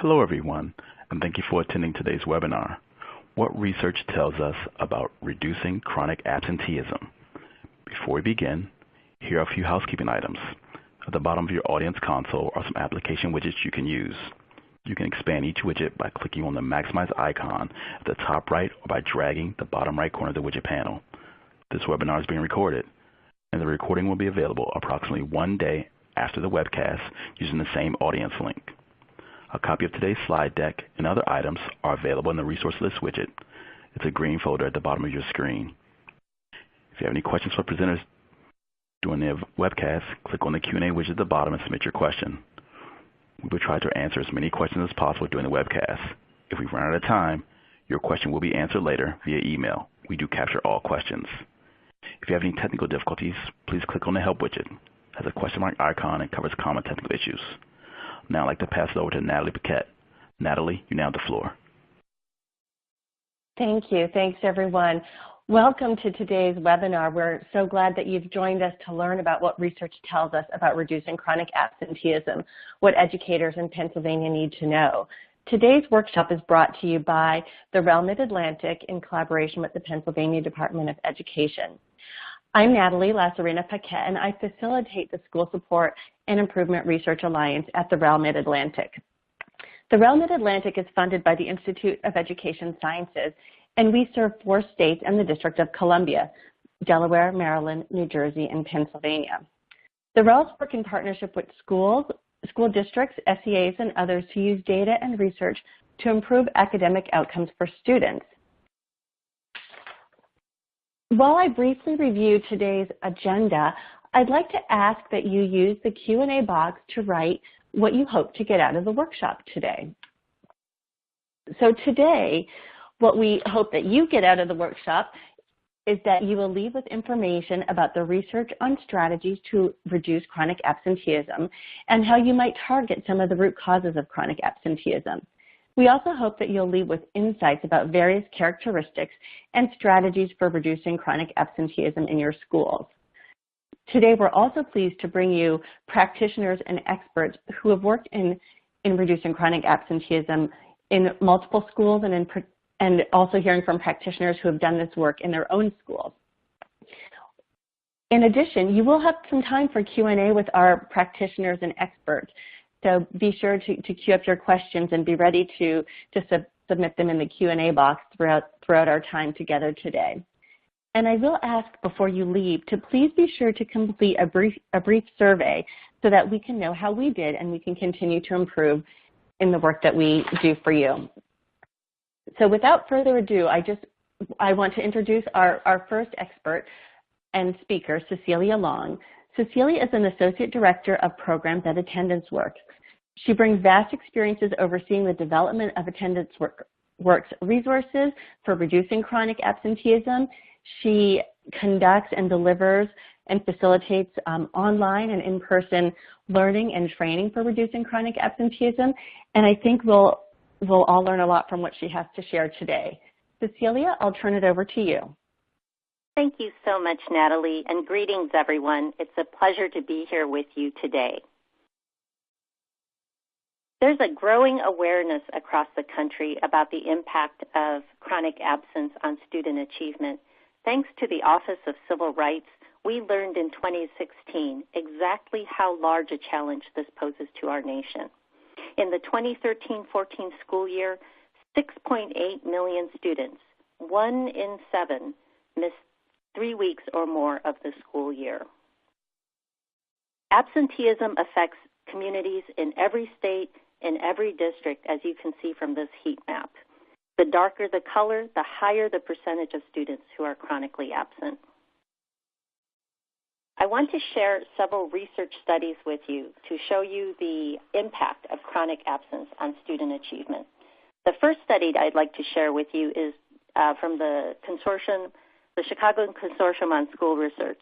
Hello everyone, and thank you for attending today's webinar. What research tells us about reducing chronic absenteeism? Before we begin, here are a few housekeeping items. At the bottom of your audience console are some application widgets you can use. You can expand each widget by clicking on the Maximize icon at the top right or by dragging the bottom right corner of the widget panel. This webinar is being recorded, and the recording will be available approximately 1 day after the webcast using the same audience link. A copy of today's slide deck and other items are available in the Resource List widget. It's a green folder at the bottom of your screen. If you have any questions for presenters during the webcast, click on the Q&A widget at the bottom and submit your question. We will try to answer as many questions as possible during the webcast. If we run out of time, your question will be answered later via email. We do capture all questions. If you have any technical difficulties, please click on the Help widget. It has a question mark icon and covers common technical issues. Now I'd like to pass it over to Natalie Paquette. Natalie, you now have the floor. Thank you. Thanks, everyone. Welcome to today's webinar. We're so glad that you've joined us to learn about what research tells us about reducing chronic absenteeism, what educators in Pennsylvania need to know. Today's workshop is brought to you by the REL Mid-Atlantic in collaboration with the Pennsylvania Department of Education. I'm Natalie Paquette, and I facilitate the School Support and Improvement Research Alliance at the REL Mid-Atlantic. The REL Mid-Atlantic is funded by the Institute of Education Sciences, and we serve 4 states and the District of Columbia: Delaware, Maryland, New Jersey, and Pennsylvania. The RELs work in partnership with schools, school districts, SEAs, and others to use data and research to improve academic outcomes for students. While I briefly review today's agenda, I'd like to ask that you use the Q&A box to write what you hope to get out of the workshop today. So today, what we hope that you get out of the workshop is that you will leave with information about the research on strategies to reduce chronic absenteeism and how you might target some of the root causes of chronic absenteeism. We also hope that you'll leave with insights about various characteristics and strategies for reducing chronic absenteeism in your schools. Today, we're also pleased to bring you practitioners and experts who have worked in reducing chronic absenteeism in multiple schools and also hearing from practitioners who have done this work in their own schools. In addition, you will have some time for Q&A with our practitioners and experts. So be sure to queue up your questions and be ready to submit them in the Q&A box throughout our time together today. And I will ask before you leave to please be sure to complete a brief survey so that we can know how we did and we can continue to improve in the work that we do for you. So without further ado, I want to introduce our first expert and speaker, Cecilia Long. Cecilia is an Associate Director of Programs at Attendance Works. She brings vast experiences overseeing the development of Attendance Works resources for reducing chronic absenteeism. She conducts and delivers and facilitates online and in-person learning and training for reducing chronic absenteeism. And I think we'll all learn a lot from what she has to share today. Cecilia, I'll turn it over to you. Thank you so much, Natalie, and greetings, everyone. It's a pleasure to be here with you today. There's a growing awareness across the country about the impact of chronic absence on student achievement. Thanks to the Office of Civil Rights, we learned in 2016 exactly how large a challenge this poses to our nation. In the 2013-14 school year, 6.8 million students, 1 in 7, missed 3 weeks or more of the school year. Absenteeism affects communities in every state, in every district, as you can see from this heat map. The darker the color, the higher the percentage of students who are chronically absent. I want to share several research studies with you to show you the impact of chronic absence on student achievement. The first study I'd like to share with you is from the Chicago Consortium on School Research.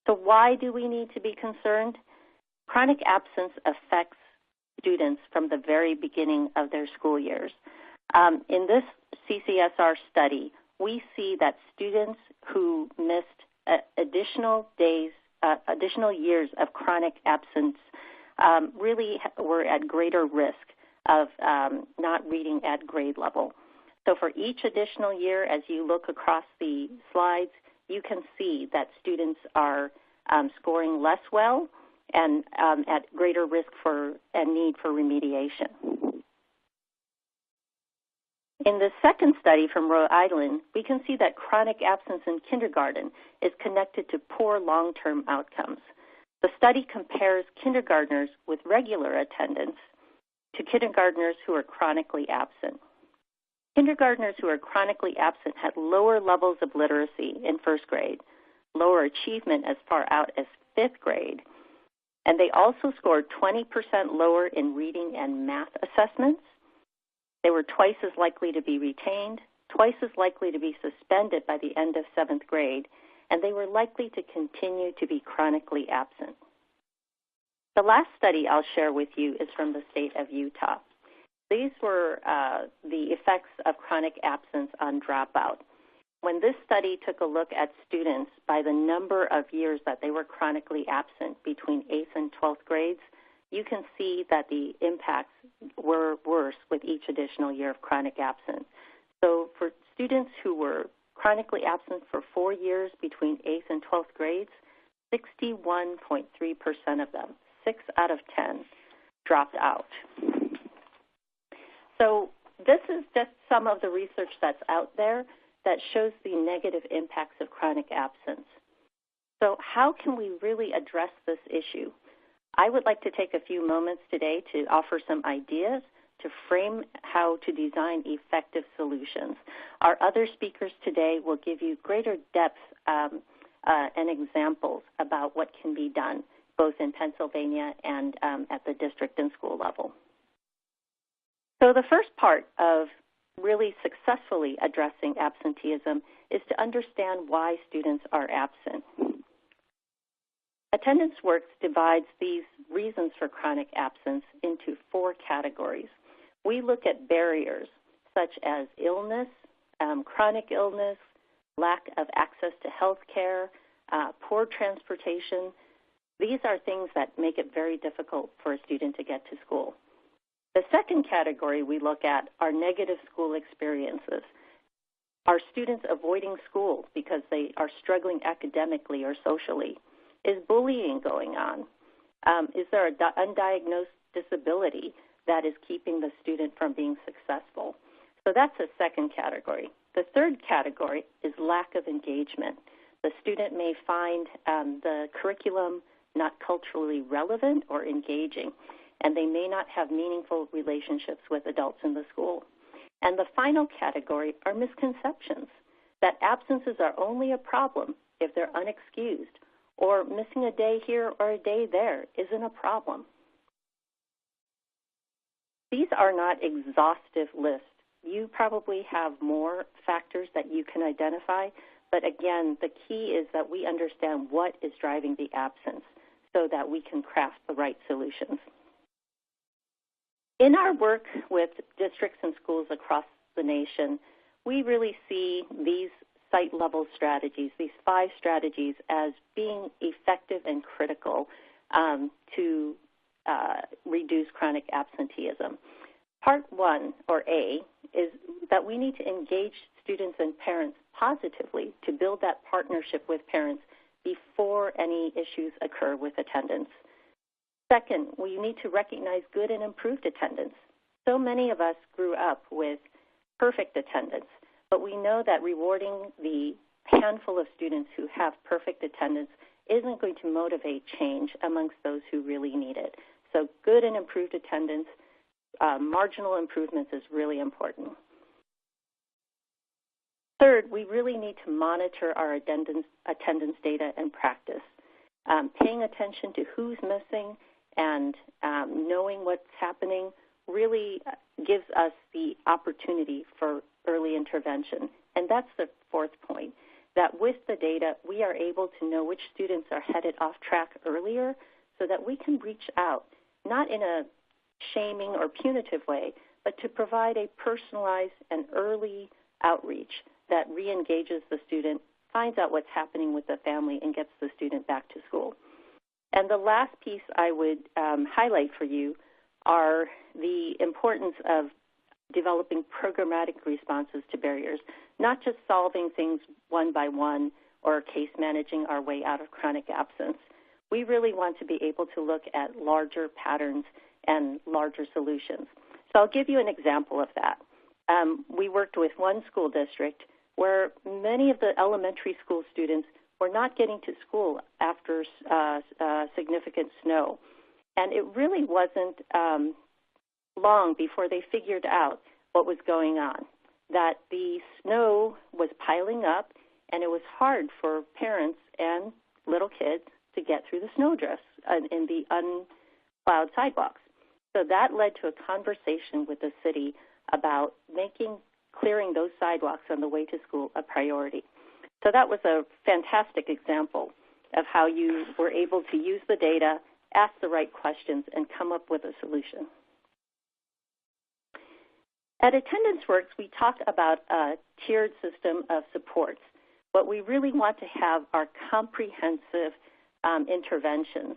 So why do we need to be concerned? Chronic absence affects students from the very beginning of their school years. In this CCSR study, we see that students who missed additional years of chronic absence really were at greater risk of not reading at grade level. So for each additional year, as you look across the slides, you can see that students are scoring less well and at greater risk for and need for remediation. In the second study from Rhode Island, we can see that chronic absence in kindergarten is connected to poor long-term outcomes. The study compares kindergartners with regular attendance to kindergartners who are chronically absent. Kindergartners who are chronically absent had lower levels of literacy in first grade, lower achievement as far out as fifth grade, and they also scored 20% lower in reading and math assessments. They were twice as likely to be retained, twice as likely to be suspended by the end of seventh grade, and they were likely to continue to be chronically absent. The last study I'll share with you is from the state of Utah. These were the effects of chronic absence on dropout. When this study took a look at students by the number of years that they were chronically absent between 8th and 12th grades, you can see that the impacts were worse with each additional year of chronic absence. So for students who were chronically absent for 4 years between 8th and 12th grades, 61.3% of them, 6 out of 10, dropped out. So this is just some of the research that's out there that shows the negative impacts of chronic absence. So how can we really address this issue? I would like to take a few moments today to offer some ideas to frame how to design effective solutions. Our other speakers today will give you greater depth and examples about what can be done, both in Pennsylvania and at the district and school level. So the first part of really successfully addressing absenteeism is to understand why students are absent. Attendance Works divides these reasons for chronic absence into 4 categories. We look at barriers such as illness, chronic illness, lack of access to health care, poor transportation. These are things that make it very difficult for a student to get to school. The second category we look at are negative school experiences. Are students avoiding school because they are struggling academically or socially? Is bullying going on? Is there an undiagnosed disability that is keeping the student from being successful? So that's a second category. The third category is lack of engagement. The student may find the curriculum not culturally relevant or engaging, and they may not have meaningful relationships with adults in the school. And the final category are misconceptions, that absences are only a problem if they're unexcused, or missing a day here or a day there isn't a problem. These are not exhaustive lists. You probably have more factors that you can identify, but again, the key is that we understand what is driving the absence so that we can craft the right solutions. In our work with districts and schools across the nation, we really see these site-level strategies, these 5 strategies, as being effective and critical to reduce chronic absenteeism. Part 1, or A, is that we need to engage students and parents positively to build that partnership with parents before any issues occur with attendance. Second, we need to recognize good and improved attendance. So many of us grew up with perfect attendance, but we know that rewarding the handful of students who have perfect attendance isn't going to motivate change amongst those who really need it. So good and improved attendance, marginal improvements is really important. Third, we really need to monitor our attendance data and practice. Paying attention to who's missing and knowing what's happening really gives us the opportunity for early intervention. And that's the fourth point, that with the data, we are able to know which students are headed off track earlier so that we can reach out, not in a shaming or punitive way, but to provide a personalized and early outreach that re-engages the student, finds out what's happening with the family, and gets the student back to school. And the last piece I would highlight for you are the importance of developing programmatic responses to barriers, not just solving things one by one or case managing our way out of chronic absence. We really want to be able to look at larger patterns and larger solutions. So I'll give you an example of that. We worked with one school district where many of the elementary school students were not getting to school after significant snow. And it really wasn't long before they figured out what was going on, that the snow was piling up and it was hard for parents and little kids to get through the snowdrifts in the unplowed sidewalks. So that led to a conversation with the city about clearing those sidewalks on the way to school a priority. So that was a fantastic example of how you were able to use the data, ask the right questions, and come up with a solution. At Attendance Works, we talk about a tiered system of supports. What we really want to have are comprehensive interventions.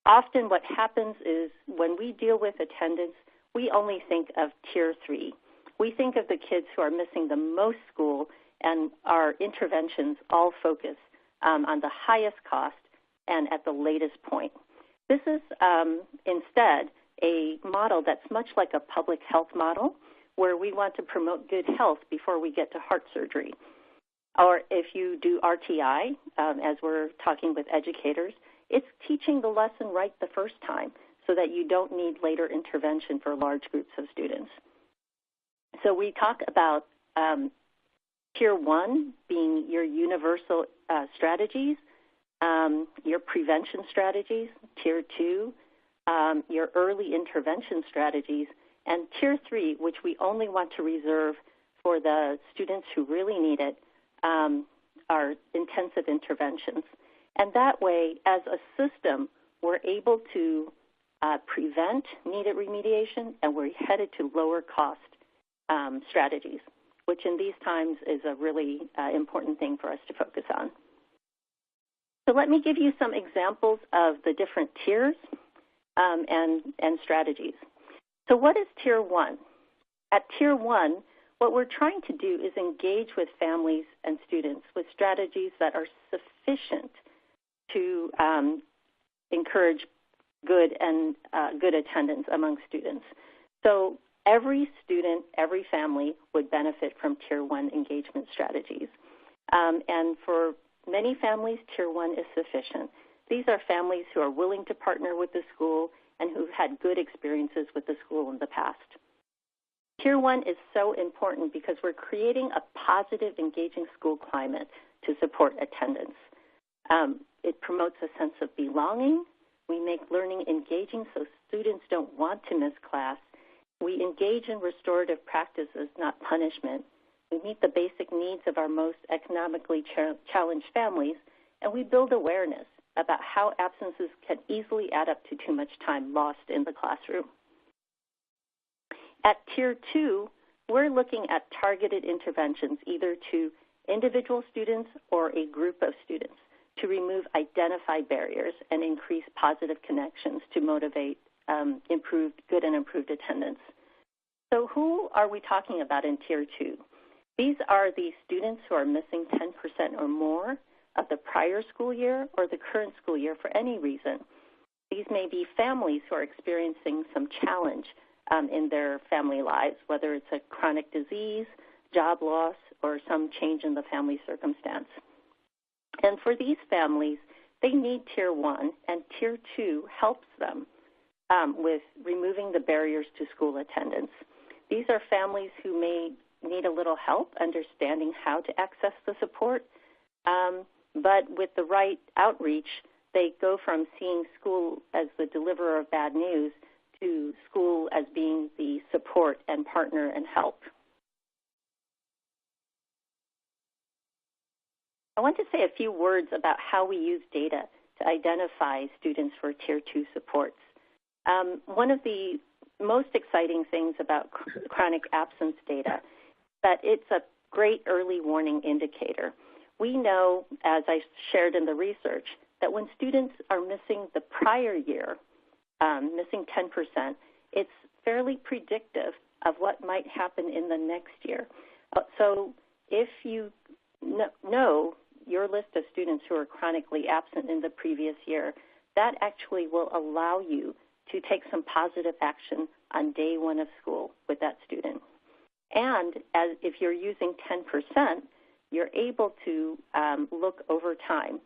Often what happens is when we deal with attendance, we only think of Tier 3. We think of the kids who are missing the most school, and our interventions all focus on the highest cost and at the latest point. This is instead a model that's much like a public health model, where we want to promote good health before we get to heart surgery. Or if you do RTI, as we're talking with educators, it's teaching the lesson right the first time so that you don't need later intervention for large groups of students. So we talk about Tier 1 being your universal strategies, your prevention strategies, Tier 2, your early intervention strategies, and Tier 3, which we only want to reserve for the students who really need it, are intensive interventions. And that way, as a system, we're able to prevent needed remediation, and we're headed to lower cost strategies, which in these times is a really important thing for us to focus on. So let me give you some examples of the different tiers and strategies. So what is Tier 1? At Tier 1, what we're trying to do is engage with families and students with strategies that are sufficient to encourage good attendance among students. So every student, every family would benefit from Tier 1 engagement strategies. And for many families, Tier 1 is sufficient. These are families who are willing to partner with the school and who've had good experiences with the school in the past. Tier 1 is so important because we're creating a positive, engaging school climate to support attendance. It promotes a sense of belonging. We make learning engaging so students don't want to miss class. We engage in restorative practices, not punishment. We meet the basic needs of our most economically challenged families, and we build awareness about how absences can easily add up to too much time lost in the classroom. At Tier 2, we're looking at targeted interventions, either to individual students or a group of students, to remove identified barriers and increase positive connections to motivate good and improved attendance. So who are we talking about in Tier 2? These are the students who are missing 10% or more of the prior school year or the current school year for any reason. These may be families who are experiencing some challenge in their family lives, whether it's a chronic disease, job loss, or some change in the family circumstance. And for these families, they need Tier 1, and Tier 2 helps them with removing the barriers to school attendance. These are families who may need a little help understanding how to access the support, but with the right outreach, they go from seeing school as the deliverer of bad news to school as being the support and partner and help. I want to say a few words about how we use data to identify students for Tier 2 supports. One of the most exciting things about chronic absence data is that it's a great early warning indicator. We know, as I shared in the research, that when students are missing the prior year, missing 10%, it's fairly predictive of what might happen in the next year. So if you know your list of students who are chronically absent in the previous year, that actually will allow you to take some positive action on day one of school with that student. And if you're using 10%, you're able to look over time.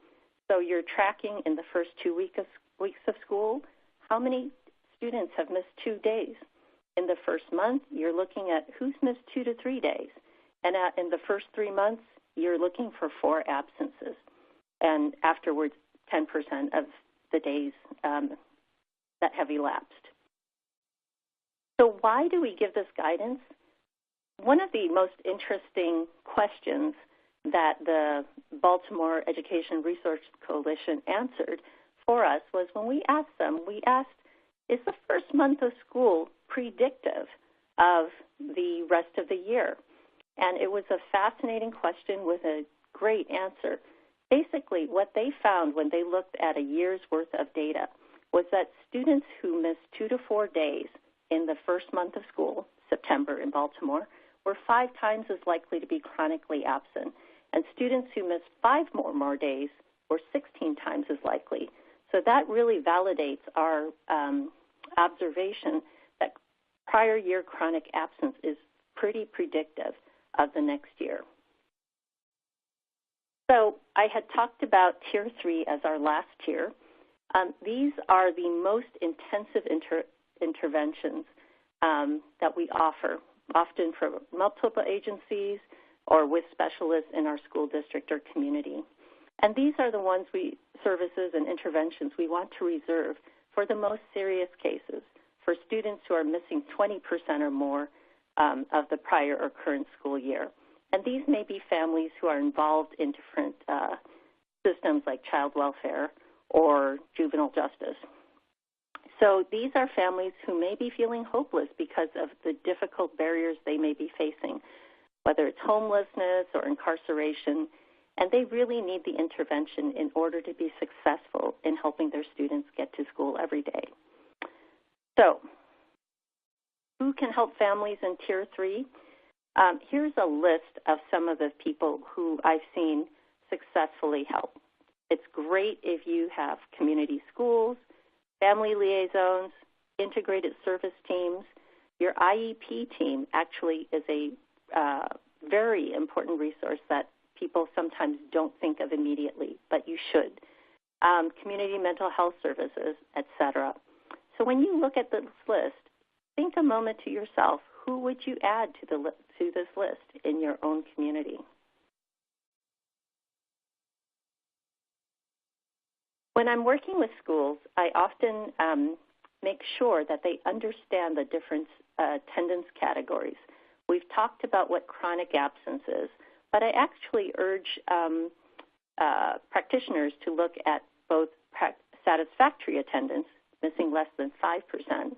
So you're tracking in the first 2 weeks of school, how many students have missed 2 days. In the first month, you're looking at who's missed 2 to 3 days. And in the first 3 months, you're looking for 4 absences. And afterwards, 10% of the days that have elapsed. So why do we give this guidance? One of the most interesting questions that the Baltimore Education Resource Coalition answered for us was when we asked them, is the first month of school predictive of the rest of the year? And it was a fascinating question with a great answer. Basically, what they found when they looked at a year's worth of data was that students who missed 2 to 4 days in the first month of school, September in Baltimore, were 5 times as likely to be chronically absent. And students who missed 5 more days were 16 times as likely. So that really validates our observation that prior year chronic absence is pretty predictive of the next year. So I had talked about Tier 3 as our last tier. These are the most intensive interventions that we offer, often for multiple agencies or with specialists in our school district or community. And these are the services and interventions we want to reserve for the most serious cases, for students who are missing 20% or more of the prior or current school year. And these may be families who are involved in different systems like child welfare or juvenile justice. So these are families who may be feeling hopeless because of the difficult barriers they may be facing, whether it's homelessness or incarceration, and they really need the intervention in order to be successful in helping their students get to school every day. So who can help families in Tier 3? Here's a list of some of the people who I've seen successfully help. It's great if you have community schools, family liaisons, integrated service teams. Your IEP team actually is a very important resource that people sometimes don't think of immediately, but you should. Community mental health services, etc. So when you look at this list, think a moment to yourself, who would you add to this list in your own community? When I'm working with schools, I often make sure that they understand the different attendance categories. We've talked about what chronic absence is, but I actually urge practitioners to look at both satisfactory attendance, missing less than 5%,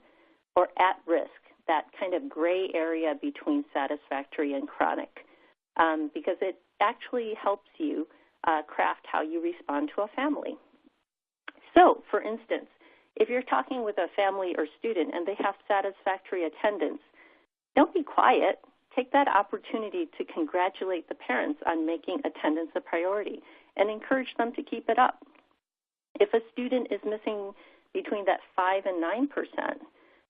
or at risk, that kind of gray area between satisfactory and chronic, because it actually helps you craft how you respond to a family. So, for instance, if you're talking with a family or student and they have satisfactory attendance, don't be quiet. Take that opportunity to congratulate the parents on making attendance a priority and encourage them to keep it up. If a student is missing between that 5 and 9%,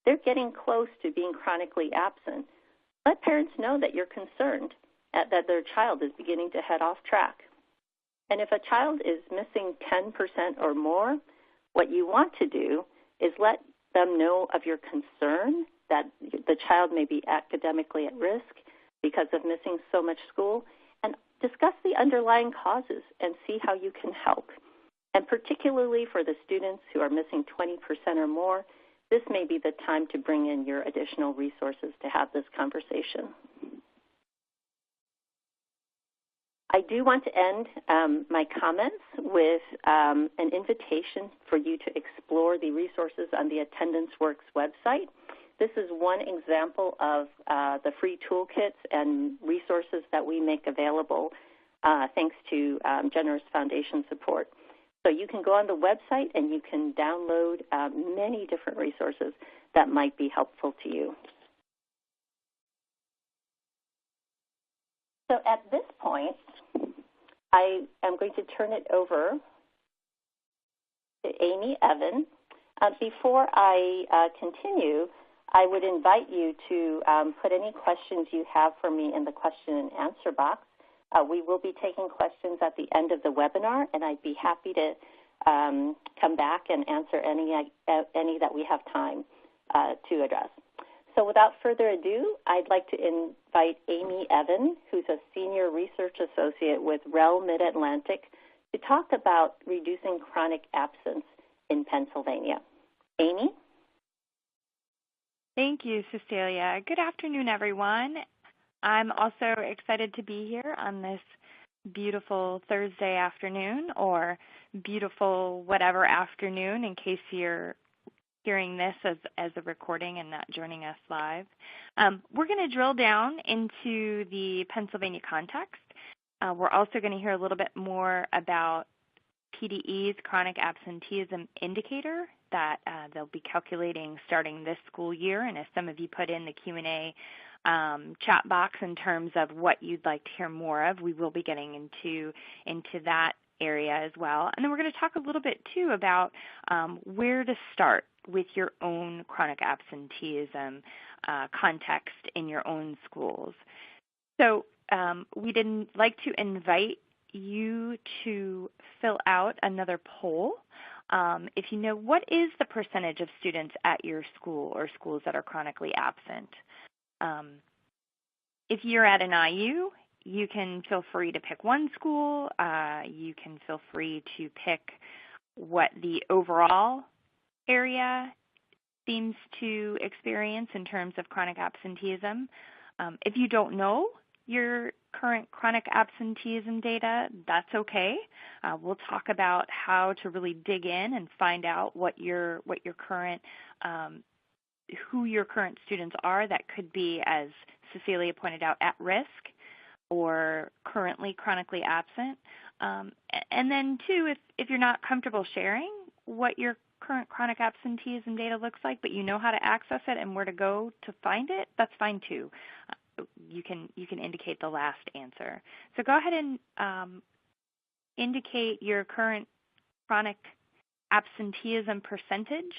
they're getting close to being chronically absent. Let parents know that you're concerned that their child is beginning to head off track. And if a child is missing 10% or more, what you want to do is let them know of your concern that the child may be academically at risk because of missing so much school, and discuss the underlying causes and see how you can help. And particularly for the students who are missing 20% or more, this may be the time to bring in your additional resources to have this conversation. I do want to end my comments with an invitation for you to explore the resources on the Attendance Works website. This is one example of the free toolkits and resources that we make available thanks to generous foundation support. So you can go on the website and you can download many different resources that might be helpful to you. So at this point, I am going to turn it over to Amy Evan. Before I continue, I would invite you to put any questions you have for me in the question and answer box. We will be taking questions at the end of the webinar, and I'd be happy to come back and answer any that we have time to address. So without further ado, I'd like to invite Amy Evan, who's a Senior Research Associate with REL Mid-Atlantic, to talk about reducing chronic absence in Pennsylvania. Amy? Thank you, Cecilia. Good afternoon, everyone. I'm also excited to be here on this beautiful Thursday afternoon, or beautiful whatever afternoon in case you're hearing this as a recording and not joining us live. We're going to drill down into the Pennsylvania context. We're also going to hear a little bit more about PDE's chronic absenteeism indicator that they'll be calculating starting this school year. And as some of you put in the Q&A chat box in terms of what you'd like to hear more of, we will be getting into that area as well. And then we're going to talk a little bit, too, about where to start with your own chronic absenteeism context in your own schools. So we'd like to invite you to fill out another poll. If you know, what is the percentage of students at your school or schools that are chronically absent? If you're at an IU, you can feel free to pick one school. You can feel free to pick what the overall area seems to experience in terms of chronic absenteeism. If you don't know your current chronic absenteeism data, that's okay. We'll talk about how to really dig in and find out what your current who your current students are that could be, as Cecilia pointed out, at risk or currently chronically absent. And then, too, if you're not comfortable sharing what your current chronic absenteeism data looks like, but you know how to access it and where to go to find it, that's fine, too. You can indicate the last answer. So go ahead and indicate your current chronic absenteeism percentage,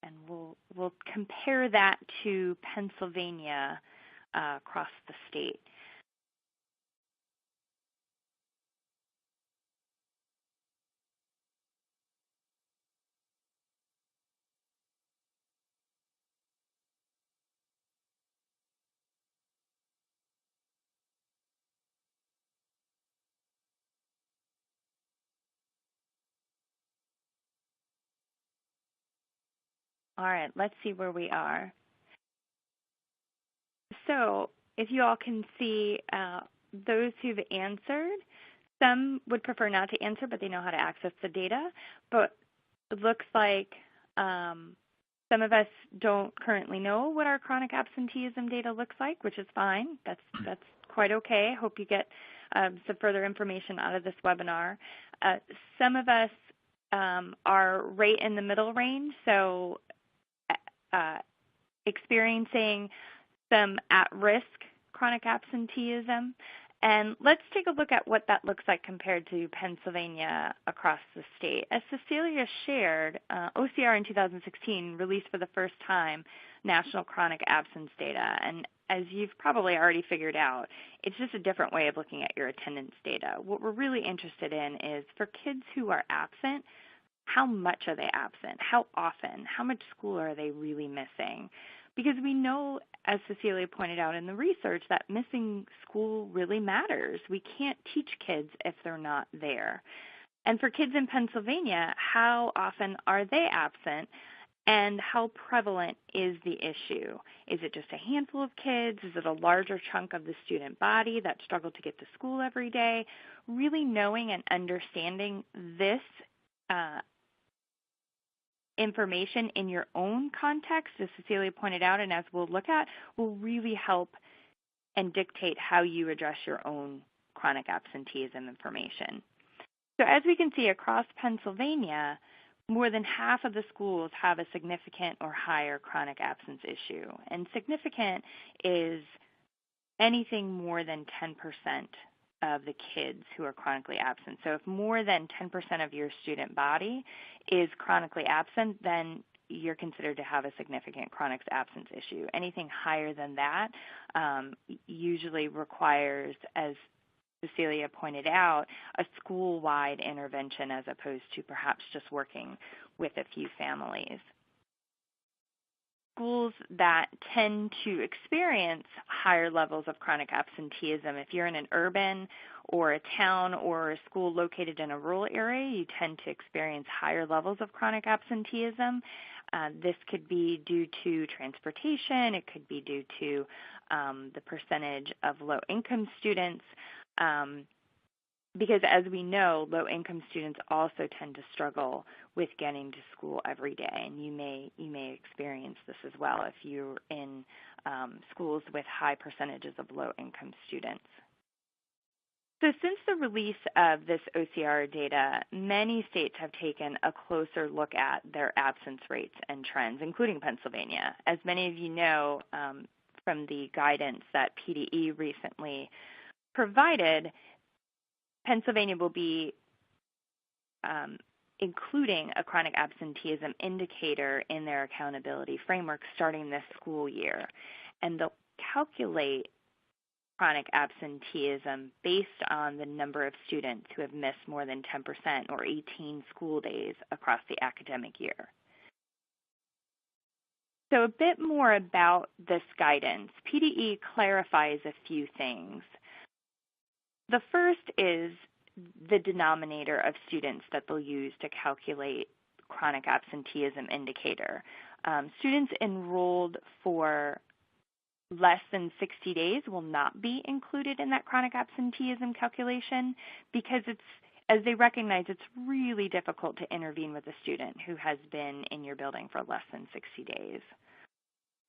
and we'll compare that to Pennsylvania across the state. All right, let's see where we are. So if you all can see those who've answered, some would prefer not to answer, but they know how to access the data. But it looks like some of us don't currently know what our chronic absenteeism data looks like, which is fine. That's quite okay. I hope you get some further information out of this webinar. Some of us are right in the middle range, so experiencing some at-risk chronic absenteeism. And let's take a look at what that looks like compared to Pennsylvania across the state. As Cecilia shared, OCR in 2016 released for the first time national chronic absence data. And as you've probably already figured out, it's just a different way of looking at your attendance data. What we're really interested in is for kids who are absent, how much are they absent? How often? How much school are they really missing? Because we know, as Cecilia pointed out in the research, that missing school really matters. We can't teach kids if they're not there. And for kids in Pennsylvania, how often are they absent? And how prevalent is the issue? Is it just a handful of kids? Is it a larger chunk of the student body that struggle to get to school every day? Really knowing and understanding this information in your own context, as Cecilia pointed out and as we'll look at, will really help and dictate how you address your own chronic absenteeism information. So as we can see across Pennsylvania, more than half of the schools have a significant or higher chronic absence issue. And significant is anything more than 10% of the kids who are chronically absent. So if more than 10% of your student body is chronically absent, then you're considered to have a significant chronic absence issue. Anything higher than that usually requires, as Cecilia pointed out, a school-wide intervention as opposed to perhaps just working with a few families. Schools that tend to experience higher levels of chronic absenteeism, if you're in an urban or a town or a school located in a rural area, you tend to experience higher levels of chronic absenteeism. This could be due to transportation. It could be due to the percentage of low-income students. Because as we know, low-income students also tend to struggle with getting to school every day, and you may experience this as well if you're in schools with high percentages of low-income students. So since the release of this OCR data, many states have taken a closer look at their absence rates and trends, including Pennsylvania. As many of you know from the guidance that PDE recently provided, Pennsylvania will be including a chronic absenteeism indicator in their accountability framework starting this school year. And they'll calculate chronic absenteeism based on the number of students who have missed more than 10% or 18 school days across the academic year. So a bit more about this guidance. PDE clarifies a few things. The first is the denominator of students that they'll use to calculate chronic absenteeism indicator. Students enrolled for less than 60 days will not be included in that chronic absenteeism calculation because as they recognize, it's really difficult to intervene with a student who has been in your building for less than 60 days.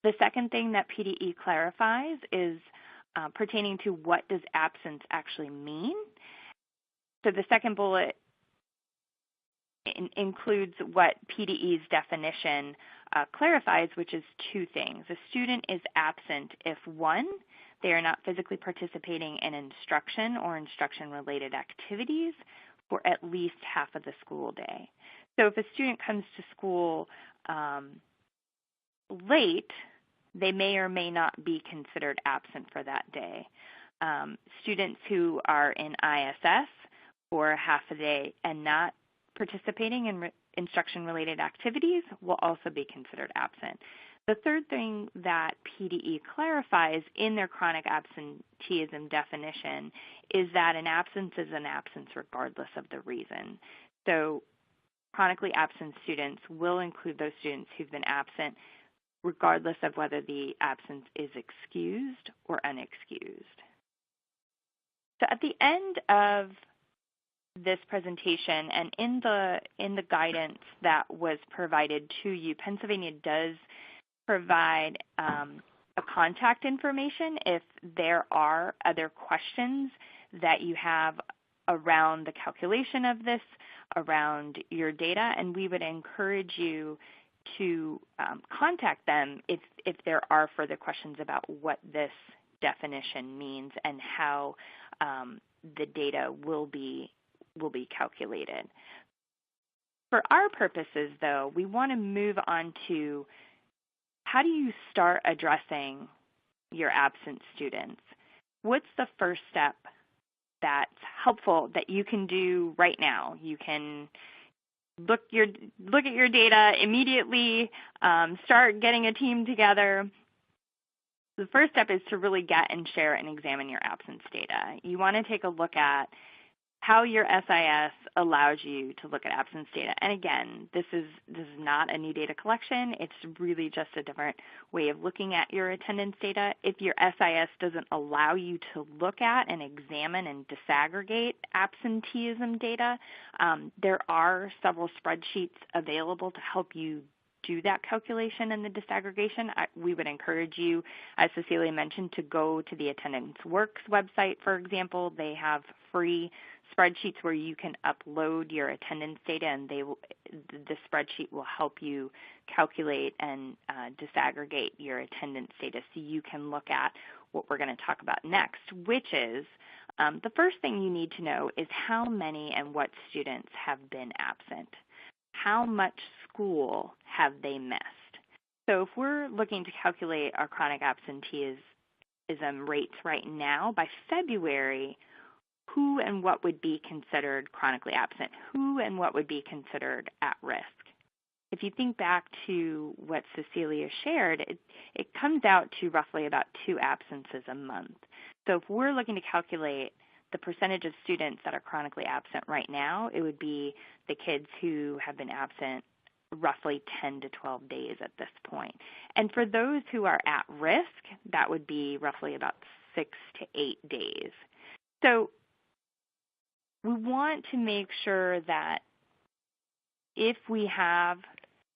The second thing that PDE clarifies is pertaining to what does absence actually mean. So the second bullet includes what PDE's definition clarifies, which is two things. A student is absent if, one, they are not physically participating in instruction or instruction-related activities for at least half of the school day. So if a student comes to school late, they may or may not be considered absent for that day. Students who are in ISS for half a day and not participating in instruction-related activities will also be considered absent. The third thing that PDE clarifies in their chronic absenteeism definition is that an absence is an absence regardless of the reason. So chronically absent students will include those students who've been absent regardless of whether the absence is excused or unexcused. So at the end of this presentation and in the guidance that was provided to you, Pennsylvania does provide a contact information if there are other questions that you have around the calculation of this, around your data, and we would encourage you to contact them if there are further questions about what this definition means and how the data will be calculated. For our purposes, though, we want to move on to how do you start addressing your absent students? What's the first step that's helpful that you can do right now? You can look at your data immediately, start getting a team together. The first step is to really get and share and examine your absence data. You want to take a look at how your SIS allows you to look at absence data. And again, this is not a new data collection. It's really just a different way of looking at your attendance data. If your SIS doesn't allow you to look at and examine and disaggregate absenteeism data, there are several spreadsheets available to help you do that calculation and the disaggregation. We would encourage you, as Cecilia mentioned, to go to the Attendance Works website, for example. They have free spreadsheets where you can upload your attendance data, and the spreadsheet will help you calculate and disaggregate your attendance data so you can look at what we're going to talk about next, which is the first thing you need to know is how many and what students have been absent. How much school have they missed? So if we're looking to calculate our chronic absenteeism rates right now, by February, who and what would be considered chronically absent? Who and what would be considered at risk? If you think back to what Cecilia shared, it comes out to roughly about 2 absences a month. So if we're looking to calculate the percentage of students that are chronically absent right now, it would be the kids who have been absent roughly 10 to 12 days at this point. And for those who are at risk, that would be roughly about 6 to 8 days. So we want to make sure that if we have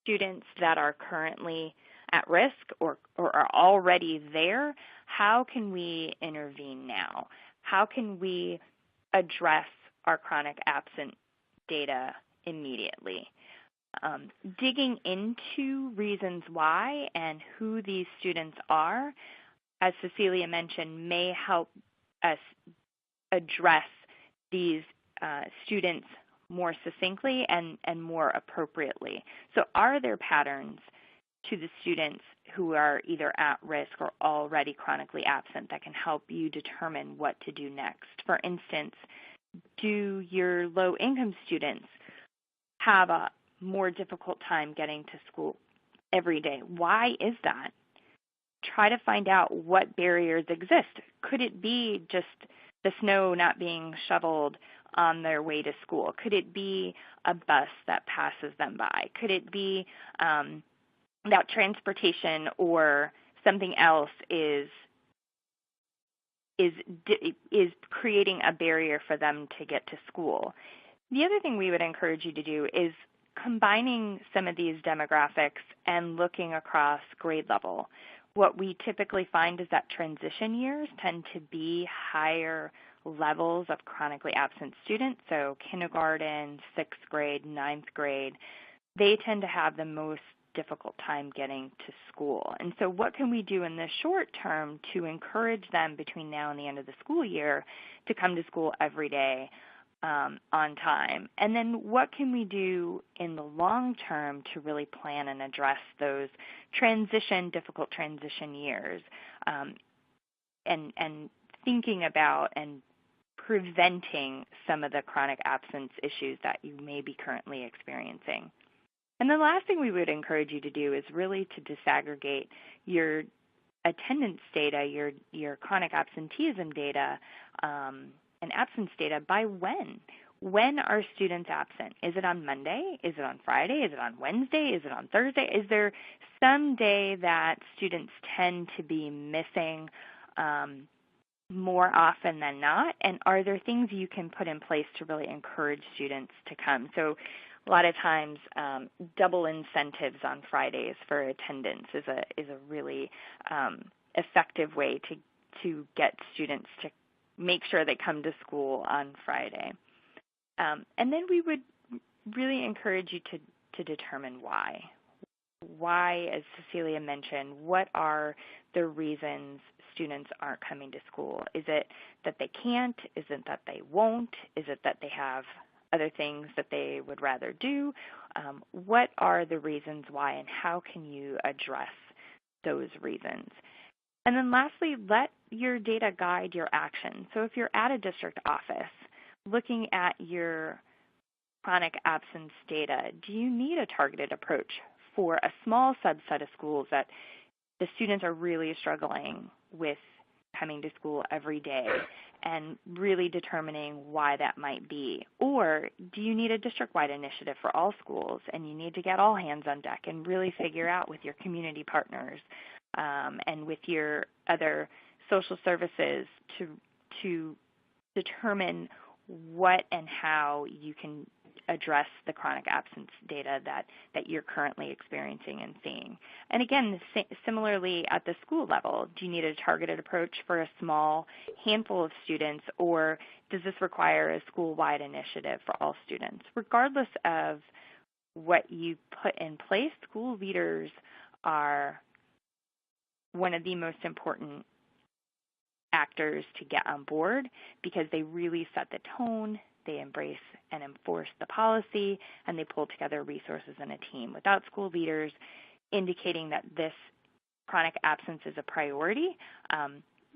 students that are currently at risk or are already there, how can we intervene now? How can we address our chronic absent data immediately? Digging into reasons why and who these students are, as Cecilia mentioned, may help us address these students more succinctly and more appropriately. So are there patterns to the students who are either at risk or already chronically absent that can help you determine what to do next? For instance, do your low-income students have a more difficult time getting to school every day? Why is that? Try to find out what barriers exist. Could it be just the snow not being shoveled on their way to school? Could it be a bus that passes them by? Could it be that transportation or something else is creating a barrier for them to get to school? The other thing we would encourage you to do is combining some of these demographics and looking across grade level. What we typically find is that transition years tend to be higher levels of chronically absent students, so kindergarten, 6th grade, 9th grade, they tend to have the most difficult time getting to school. And so what can we do in the short term to encourage them between now and the end of the school year to come to school every day on time? And then what can we do in the long term to really plan and address those difficult transition years and thinking about and preventing some of the chronic absence issues that you may be currently experiencing. And the last thing we would encourage you to do is really to disaggregate your attendance data, your chronic absenteeism data, and absence data by when. When are students absent? Is it on Monday? Is it on Friday? Is it on Wednesday? Is it on Thursday? Is there some day that students tend to be missing more often than not? And are there things you can put in place to really encourage students to come? So a lot of times double incentives on Fridays for attendance is a really effective way to get students to make sure they come to school on Friday. And then we would really encourage you to determine why. Why, as Cecilia mentioned, what are the reasons students aren't coming to school? Is it that they can't? Is it that they won't? Is it that they have other things that they would rather do? What are the reasons why, and how can you address those reasons? And then lastly, let your data guide your action. So if you're at a district office looking at your chronic absence data, do you need a targeted approach for a small subset of schools that the students are really struggling with coming to school every day and really determining why that might be? Or do you need a district-wide initiative for all schools and you need to get all hands on deck and really figure out with your community partners and with your other social services to determine what and how you can address the chronic absence data that you're currently experiencing and seeing. And again, similarly at the school level, do you need a targeted approach for a small handful of students, or does this require a school-wide initiative for all students? Regardless of what you put in place, school leaders are one of the most important actors to get on board because they really set the tone, they embrace and enforce the policy, and they pull together resources in a team. Without school leaders indicating that this chronic absence is a priority,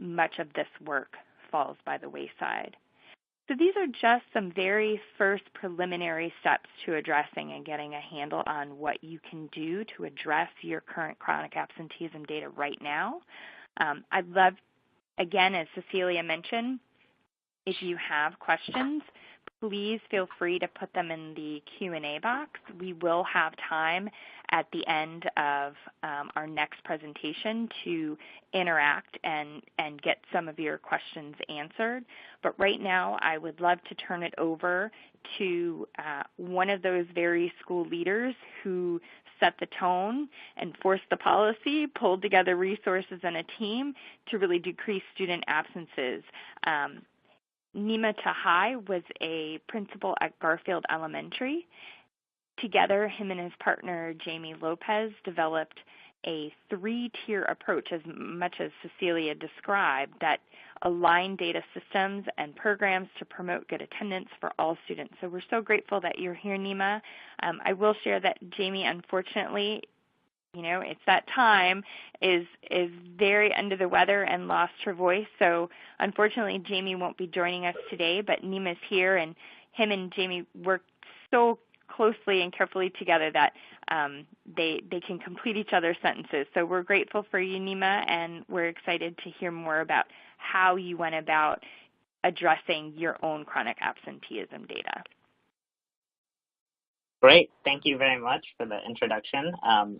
much of this work falls by the wayside. So these are just some very first preliminary steps to addressing and getting a handle on what you can do to address your current chronic absenteeism data right now. I'd love, again, as Cecilia mentioned, if you have questions, please feel free to put them in the Q&A box. We will have time at the end of our next presentation to interact and get some of your questions answered. But right now, I would love to turn it over to one of those very school leaders who set the tone, enforced the policy, pulled together resources and a team to really decrease student absences. Nima Tahai was a principal at Garfield Elementary. Together, him and his partner, Jamie Lopez, developed a three-tier approach, as much as Cecilia described, that align data systems and programs to promote good attendance for all students. So we're so grateful that you're here, Nima. I will share that Jamie, unfortunately, it's that time, is very under the weather and lost her voice. So unfortunately, Jamie won't be joining us today, but Nima's here, and him and Jamie worked so closely and carefully together that they can complete each other's sentences. So we're grateful for you, Nima, and we're excited to hear more about how you went about addressing your own chronic absenteeism data. Great. Thank you very much for the introduction.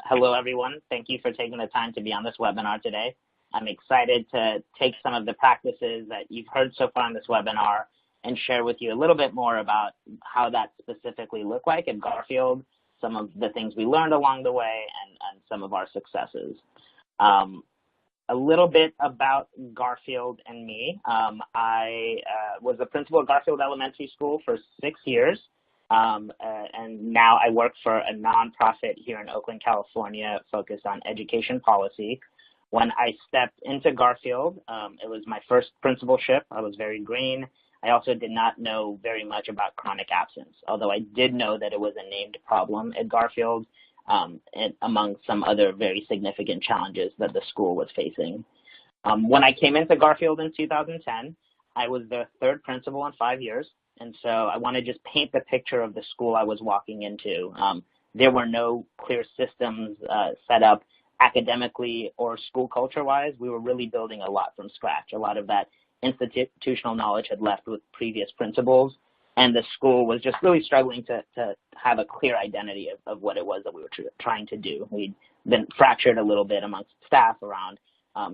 Hello, everyone. Thank you for taking the time to be on this webinar today. I'm excited to take some of the practices that you've heard so far in this webinar and share with you a little bit more about how that specifically looked like at Garfield, some of the things we learned along the way, and some of our successes. A little bit about Garfield and me. I was a principal at Garfield Elementary School for 6 years. And now I work for a nonprofit here in Oakland, California, focused on education policy. When I stepped into Garfield, it was my first principalship. I was very green. I also did not know very much about chronic absence, although I did know that it was a named problem at Garfield, and among some other very significant challenges that the school was facing. When I came into Garfield in 2010, I was the third principal in 5 years. And so I want to just paint the picture of the school I was walking into. There were no clear systems set up academically or school culture-wise. We were really building a lot from scratch. A lot of that institutional knowledge had left with previous principals, and the school was just really struggling to have a clear identity of what it was that we were trying to do. We'd been fractured a little bit amongst staff around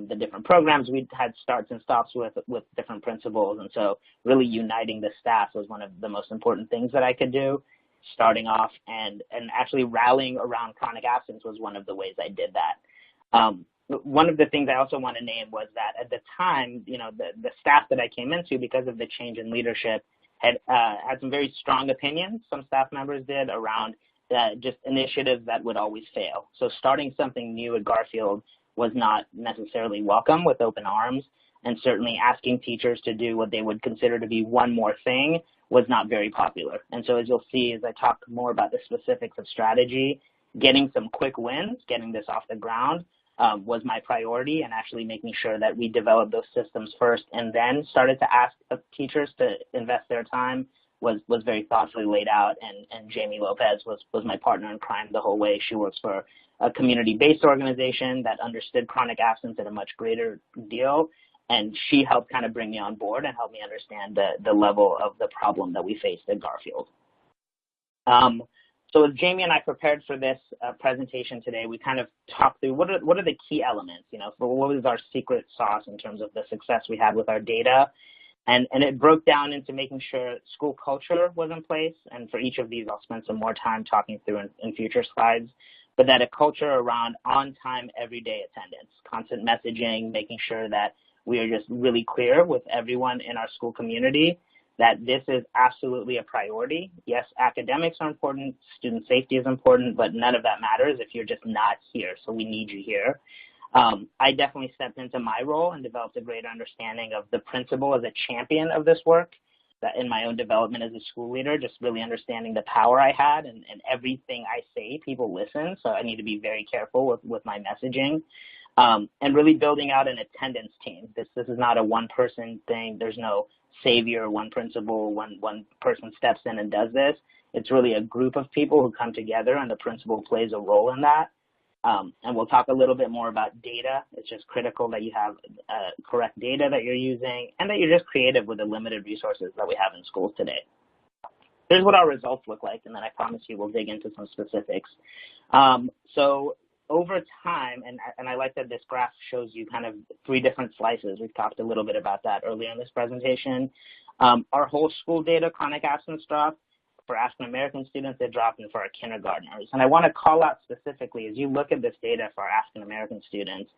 the different programs we'd had starts and stops with different principals. And so really uniting the staff was one of the most important things that I could do starting off, and actually rallying around chronic absence was one of the ways I did that. One of the things I also want to name was that at the time, the staff that I came into, because of the change in leadership, had some very strong opinions, some staff members did, around just initiatives that would always fail. So starting something new at Garfield was not necessarily welcome with open arms, and certainly asking teachers to do what they would consider to be one more thing was not very popular. And so as you'll see, as I talk more about the specifics of strategy, getting some quick wins, getting this off the ground was my priority, and actually making sure that we developed those systems first and then started to ask teachers to invest their time was very thoughtfully laid out. And Jamie Lopez was my partner in crime the whole way. She works for a community-based organization that understood chronic absence at a much greater deal, and she helped kind of bring me on board and help me understand the level of the problem that we faced at Garfield. So as Jamie and I prepared for this presentation today, we kind of talked through what are the key elements, what was our secret sauce in terms of the success we had with our data. And it broke down into making sure school culture was in place. And for each of these, I'll spend some more time talking through in future slides. But that a culture around on-time, everyday attendance, constant messaging, making sure that we are just really clear with everyone in our school community that this is absolutely a priority. Yes, academics are important, student safety is important, but none of that matters if you're just not here. So we need you here. I definitely stepped into my role and developed a greater understanding of the principal as a champion of this work, that in my own development as a school leader, just really understanding the power I had, and everything I say, people listen, so I need to be very careful with my messaging, and really building out an attendance team. This is not a one-person thing. There's no savior, one principal, one person steps in and does this. It's really a group of people who come together, and the principal plays a role in that. And we'll talk a little bit more about data. It's just critical that you have correct data that you're using, and that you're just creative with the limited resources that we have in schools today. Here's what our results look like, and then I promise you we'll dig into some specifics. So over time, and I like that this graph shows you kind of 3 different slices. We've talked a little bit about that earlier in this presentation. Our whole school data, chronic absence dropped. For African-American students, it dropped, and for our kindergartners. And I want to call out specifically, as you look at this data for our African-American students,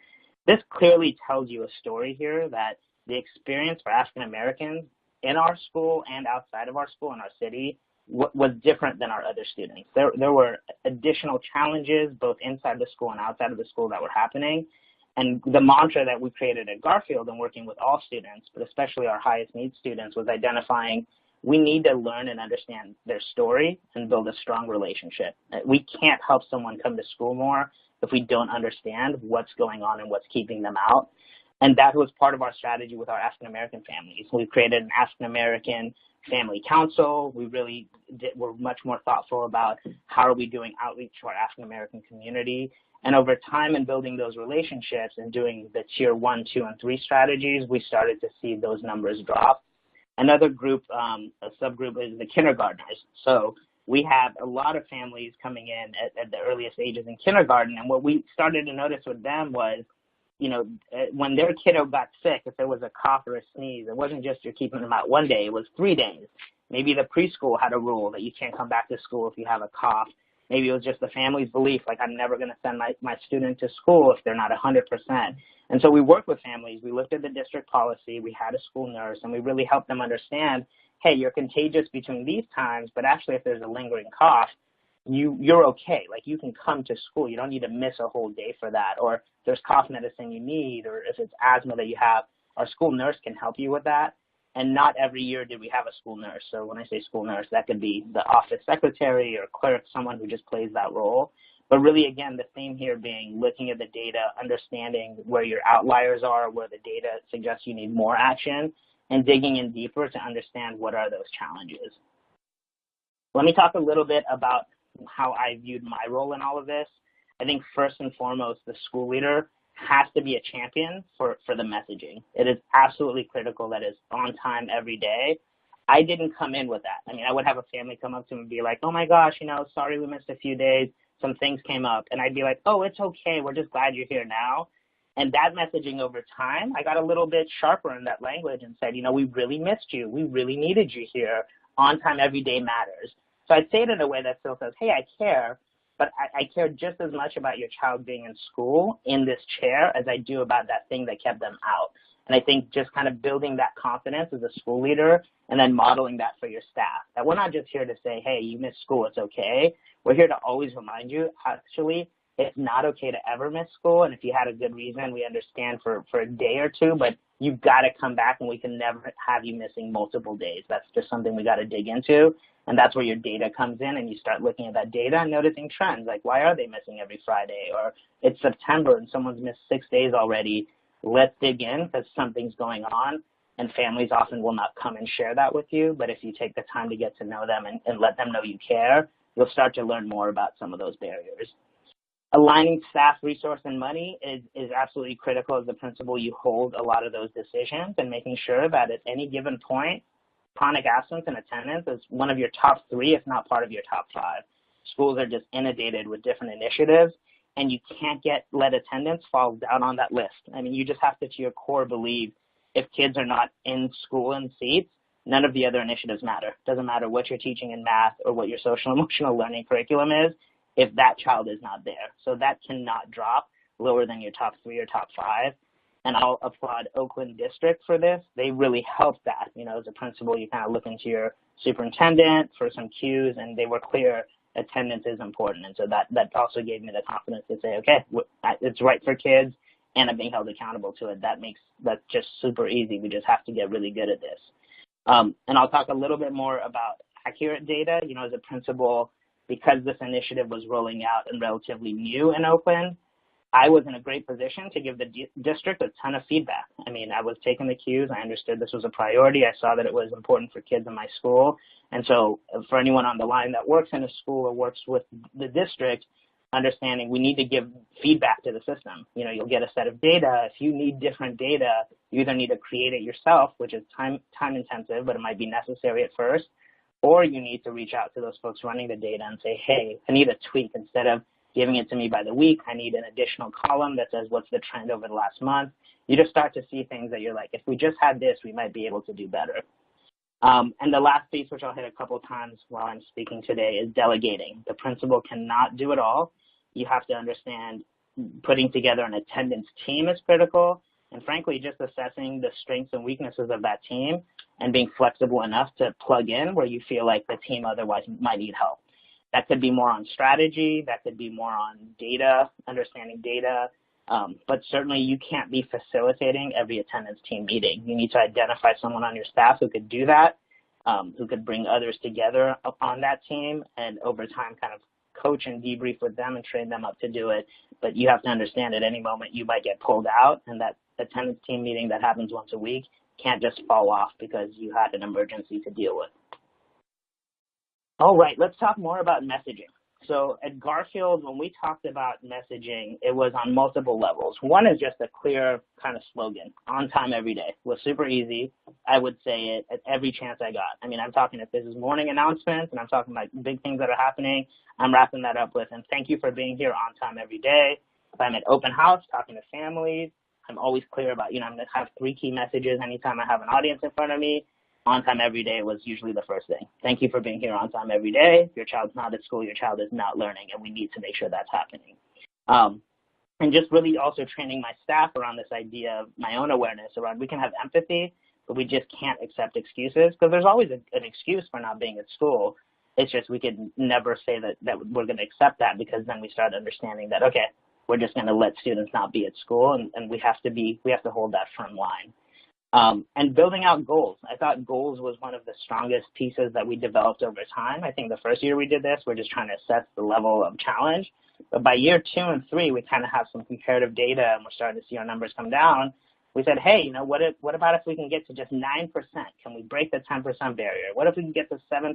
this clearly tells you a story here that the experience for African-Americans in our school and outside of our school in our city was different than our other students. There were additional challenges both inside the school and outside of the school that were happening. And the mantra that we created at Garfield and working with all students, but especially our highest need students, was identifying we need to learn and understand their story and build a strong relationship. We can't help someone come to school more if we don't understand what's going on and what's keeping them out. And that was part of our strategy with our African-American families. We created an African-American family council. We really were much more thoughtful about how are we doing outreach to our African-American community. And over time in building those relationships and doing the tier 1, 2, and 3 strategies, we started to see those numbers drop. Another group, a subgroup, is the kindergartners. So we had a lot of families coming in at the earliest ages in kindergarten, and what we started to notice with them was, when their kiddo got sick, if there was a cough or a sneeze, it wasn't just you're keeping them out 1 day, it was 3 days. Maybe the preschool had a rule that you can't come back to school if you have a cough. Maybe it was just the family's belief, like I'm never going to send my student to school if they're not 100%. And so we worked with families. We looked at the district policy. We had a school nurse, and we really helped them understand, hey, you're contagious between these times, but actually if there's a lingering cough, you're okay. Like you can come to school. You don't need to miss a whole day for that. Or if there's cough medicine you need, or if it's asthma that you have, our school nurse can help you with that. And not every year did we have a school nurse. So when I say school nurse, that could be the office secretary or clerk, someone who just plays that role. But really, again, the theme here being looking at the data, understanding where your outliers are, where the data suggests you need more action, and digging in deeper to understand what are those challenges. Let me talk a little bit about how I viewed my role in all of this. I think first and foremost, the school leader has to be a champion for the messaging. It is absolutely critical that it's on time every day. I didn't come in with that. I mean, I would have a family come up to me and be like, oh my gosh, sorry we missed a few days. Some things came up. And I'd be like, oh, it's okay. We're just glad you're here now. And that messaging over time, I got a little bit sharper in that language and said, we really missed you. We really needed you here. On time every day matters. So I'd say it in a way that still says, hey, I care, but I care just as much about your child being in school in this chair as I do about that thing that kept them out. And I think just kind of building that confidence as a school leader and then modeling that for your staff. That we're not just here to say, hey, you missed school, it's okay. We're here to always remind you, actually, it's not okay to ever miss school. And if you had a good reason, we understand for a day or two, but you've got to come back and we can never have you missing multiple days. That's just something we got to dig into. And that's where your data comes in and you start looking at that data and noticing trends. Like, why are they missing every Friday? Or it's September and someone's missed 6 days already. Let's dig in because something's going on. And families often will not come and share that with you. But if you take the time to get to know them and let them know you care, you'll start to learn more about some of those barriers. Aligning staff, resource, and money is absolutely critical. As the principal, you hold a lot of those decisions and making sure that at any given point, chronic absence and attendance is one of your top 3, if not part of your top 5. Schools are just inundated with different initiatives, and you can't let attendance fall down on that list. I mean, you just have to your core believe if kids are not in school in seats, none of the other initiatives matter. Doesn't matter what you're teaching in math or what your social emotional learning curriculum is if that child is not there. So that cannot drop lower than your top 3 or top 5. And I'll applaud Oakland District for this. They really helped that. You know, as a principal, you kind of look into your superintendent for some cues, and they were clear attendance is important. And so that also gave me the confidence to say, okay, it's right for kids, and I'm being held accountable to it. That's just super easy. We just have to get really good at this. And I'll talk a little bit more about accurate data. You know, as a principal, because this initiative was rolling out and relatively new in Oakland, I was in a great position to give the district a ton of feedback. I mean, I was taking the cues. I understood this was a priority. I saw that it was important for kids in my school. And so for anyone on the line that works in a school or works with the district, understanding we need to give feedback to the system. You know, you'll get a set of data. If you need different data, you either need to create it yourself, which is time intensive, but it might be necessary at first, or you need to reach out to those folks running the data and say, hey, I need a tweak. Instead of giving it to me by the week, I need an additional column that says what's the trend over the last month. You just start to see things that you're like, if we just had this, we might be able to do better. And the last piece, which I'll hit a couple of times while I'm speaking today, is delegating. The principal cannot do it all. You have to understand putting together an attendance team is critical, and frankly, just assessing the strengths and weaknesses of that team and being flexible enough to plug in where you feel like the team otherwise might need help. That could be more on strategy. That could be more on data, understanding data. But certainly you can't be facilitating every attendance team meeting. You need to identify someone on your staff who could do that, who could bring others together on that team, and over time kind of coach and debrief with them and train them up to do it. But you have to understand at any moment you might get pulled out, and that attendance team meeting that happens once a week can't just fall off because you had an emergency to deal with. All right, let's talk more about messaging. So at Garfield, when we talked about messaging, it was on multiple levels. One is just a clear kind of slogan, on time every day. It was super easy. I would say it at every chance I got. I mean, I'm talking if this is morning announcements and I'm talking about big things that are happening, I'm wrapping that up with, and thank you for being here on time every day. If I'm at open house talking to families, I'm always clear about, I'm going to have 3 key messages anytime I have an audience in front of me. On time every day was usually the first thing. Thank you for being here on time every day. If your child's not at school, your child is not learning, and we need to make sure that's happening. And just really also training my staff around this idea of my own awareness around we can have empathy, but we just can't accept excuses, because there's always an excuse for not being at school. It's just we could never say that we're going to accept that, because then we start understanding that, okay, we're just going to let students not be at school, and we have to hold that firm line. And building out goals. I thought goals was one of the strongest pieces that we developed over time. I think the first year we did this, we're just trying to assess the level of challenge. But by year 2 and 3, we kind of have some comparative data, and we're starting to see our numbers come down. We said, hey, what about if we can get to just 9%? Can we break the 10% barrier? What if we can get to 7%?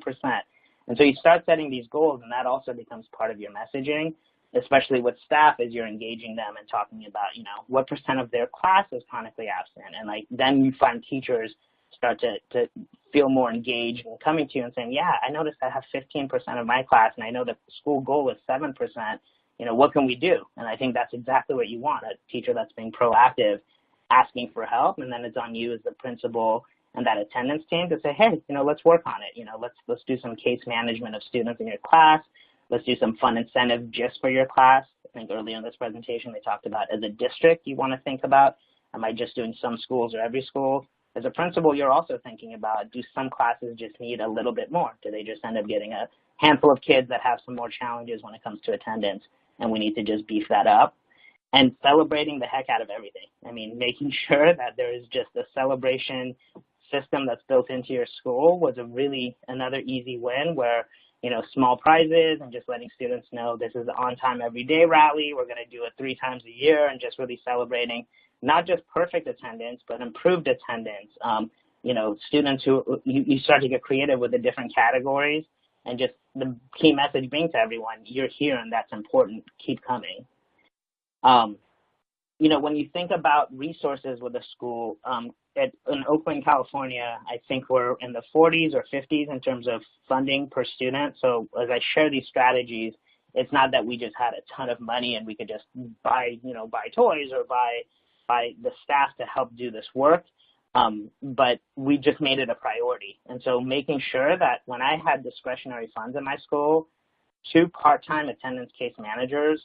And so you start setting these goals, and that also becomes part of your messaging, especially with staff as you're engaging them and talking about, what % of their class is chronically absent. And then you find teachers start to feel more engaged and coming to you and saying, yeah, I noticed I have 15% of my class, and I know the school goal is 7%. What can we do? And I think that's exactly what you want, a teacher that's being proactive, asking for help, and then it's on you as the principal and that attendance team to say, hey, let's work on it. Let's do some case management of students in your class. Let's do some fun incentive just for your class. I think earlier in this presentation they talked about as a district you want to think about, am I just doing some schools or every school? As a principal, you're also thinking about, do some classes just need a little bit more? Do they just end up getting a handful of kids that have some more challenges when it comes to attendance, and we need to just beef that up? And celebrating the heck out of everything. I mean, making sure that there is just a celebration system that's built into your school was another easy win, where small prizes and just letting students know this is the on-time everyday rally. We're going to do it 3 times a year, and just really celebrating not just perfect attendance, but improved attendance. Students who you start to get creative with the different categories, and just the key message being to everyone, you're here and that's important. Keep coming. When you think about resources with a school, in Oakland, California, I think we're in the 40s or 50s in terms of funding per student. So as I share these strategies, it's not that we just had a ton of money and we could just buy toys or buy the staff to help do this work. but we just made it a priority. And so making sure that when I had discretionary funds in my school, 2 part-time attendance case managers,